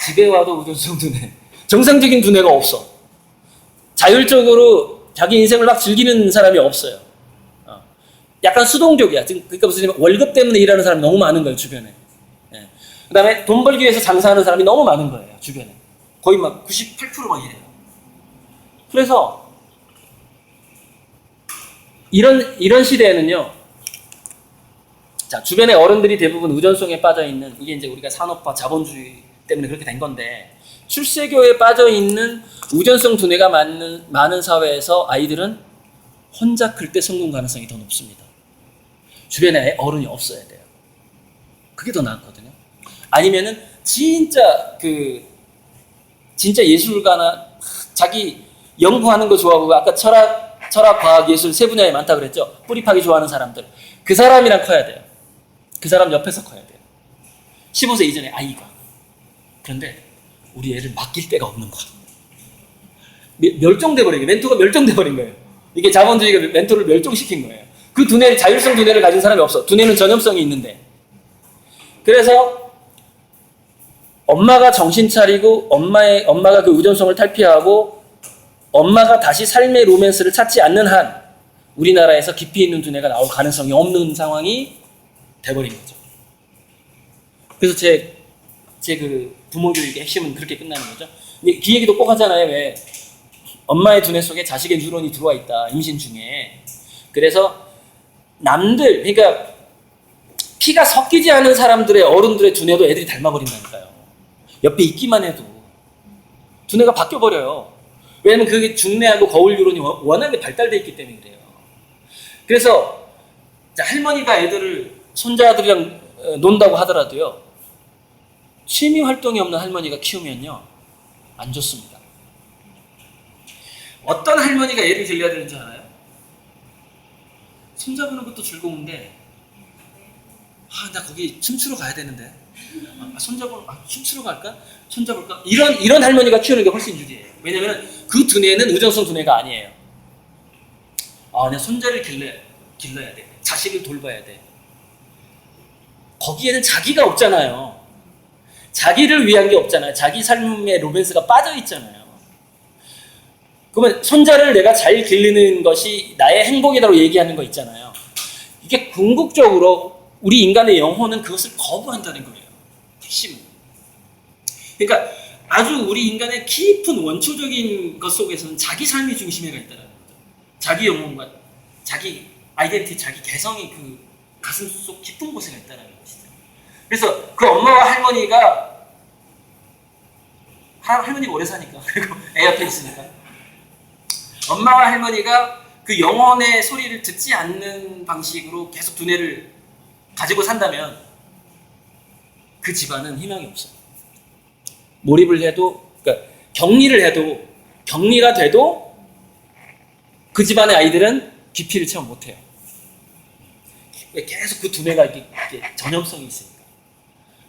집에 와도 의존성 두뇌, 정상적인 두뇌가 없어. 자율적으로 자기 인생을 막 즐기는 사람이 없어요. 약간 수동적이야. 그러니까 무슨 월급 때문에 일하는 사람이 너무 많은 거예요, 주변에. 예. 그 다음에 돈 벌기 위해서 장사하는 사람이 너무 많은 거예요, 주변에. 거의 막 98%막 이래요. 그래서 이런 시대에는요, 자, 주변의 어른들이 대부분 의존성에 빠져 있는, 이게 이제 우리가 산업화, 자본주의 때문에 그렇게 된 건데, 출세교에 빠져 있는 의존성 두뇌가 많은 사회에서 아이들은 혼자 클 때 성공 가능성이 더 높습니다. 주변에 어른이 없어야 돼요. 그게 더 나았거든요. 아니면은 진짜 예술가나 자기 연구하는 거 좋아하고, 아까 철학, 과학, 예술 세 분야에 많다 그랬죠. 뿌리 파기 좋아하는 사람들. 그 사람이랑 커야 돼요. 그 사람 옆에서 커야 돼요. 15세 이전에 아이가. 그런데 우리 애를 맡길 데가 없는 거야. 멸종돼 버린 거예요. 멘토가 멸종돼 버린 거예요. 이게 자본주의가 멘토를 멸종시킨 거예요. 그 두뇌, 자율성 두뇌를 가진 사람이 없어. 두뇌는 전염성이 있는데. 그래서 엄마가 정신 차리고 엄마가 그 의존성을 탈피하고 엄마가 다시 삶의 로맨스를 찾지 않는 한 우리나라에서 깊이 있는 두뇌가 나올 가능성이 없는 상황이 돼버린 거죠. 그래서 제 그 부모 교육의 핵심은 그렇게 끝나는 거죠. 그 얘기도 꼭 하잖아요. 왜 엄마의 두뇌 속에 자식의 뉴런이 들어와 있다, 임신 중에. 그래서 남들, 그러니까 피가 섞이지 않은 사람들의 어른들의 두뇌도 애들이 닮아버린다니까요. 옆에 있기만 해도 두뇌가 바뀌어버려요. 왜냐면 그게 중뇌하고 거울 뉴런이 워낙에 발달되어 있기 때문에 그래요. 그래서 할머니가 애들을 손자들이랑 논다고 하더라도요, 취미 활동이 없는 할머니가 키우면요 안 좋습니다. 어떤 할머니가 예를 들려야 되는지 알아요? 손잡는 것도 즐거운데 나 거기 춤추러 가야 되는데 춤추러 갈까? 손잡을까? 이런 할머니가 키우는 게 훨씬 유리해요. 왜냐면 그 두뇌는 의존성 두뇌가 아니에요. 내가 손자를 길러야 돼. 자식을 돌봐야 돼. 거기에는 자기가 없잖아요. 자기를 위한 게 없잖아요. 자기 삶의 로맨스가 빠져 있잖아요. 그러면 손자를 내가 잘 기르는 것이 나의 행복이라고 얘기하는 거 있잖아요. 이게 궁극적으로 우리 인간의 영혼은 그것을 거부한다는 거예요. 핵심은. 그러니까 아주 우리 인간의 깊은 원초적인 것 속에서는 자기 삶이 중심에가 있다는 거죠. 자기 영혼과 자기 아이덴티티, 자기 개성이 그 가슴 속 깊은 곳에 있다는 것이죠. 그래서 그 엄마와 할머니가 오래 사니까, 그리고 애 옆에 있으니까, 엄마와 할머니가 그 영혼의 소리를 듣지 않는 방식으로 계속 두뇌를 가지고 산다면 그 집안은 희망이 없어요. 몰입을 해도, 그러니까 격리가 돼도 그 집안의 아이들은 깊이를 체험 못해요. 계속 그 두뇌가 이렇게 전염성이 있으니까.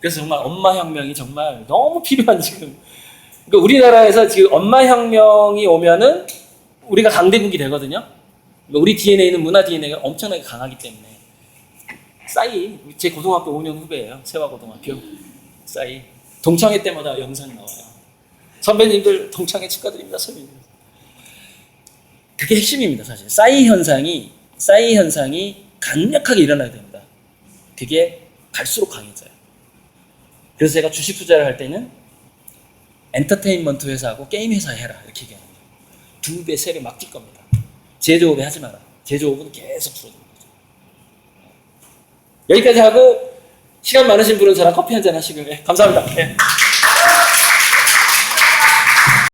그래서 정말 엄마 혁명이 정말 너무 필요한 지금. 그러니까 우리나라에서 지금 엄마 혁명이 오면은 우리가 강대국이 되거든요. 그러니까 우리 DNA는 문화 DNA가 엄청나게 강하기 때문에. 싸이, 제 고등학교 5년 후배예요. 세화고등학교. 싸이. 동창회 때마다 영상 나와요. 선배님들 동창회 축하드립니다. 선배님. 그게 핵심입니다, 사실. 싸이 현상이 강력하게 일어나야 됩니다. 그게 갈수록 강해져요. 그래서 제가 주식 투자를 할 때는 엔터테인먼트 회사하고 게임 회사 해라 이렇게 얘기합니다. 2배, 3배 막 뛸 겁니다. 제조업에 하지 마라. 제조업은 계속 줄어드는 거죠. 여기까지 하고 시간 많으신 분은 저랑 커피 한잔 하시고요. 감사합니다.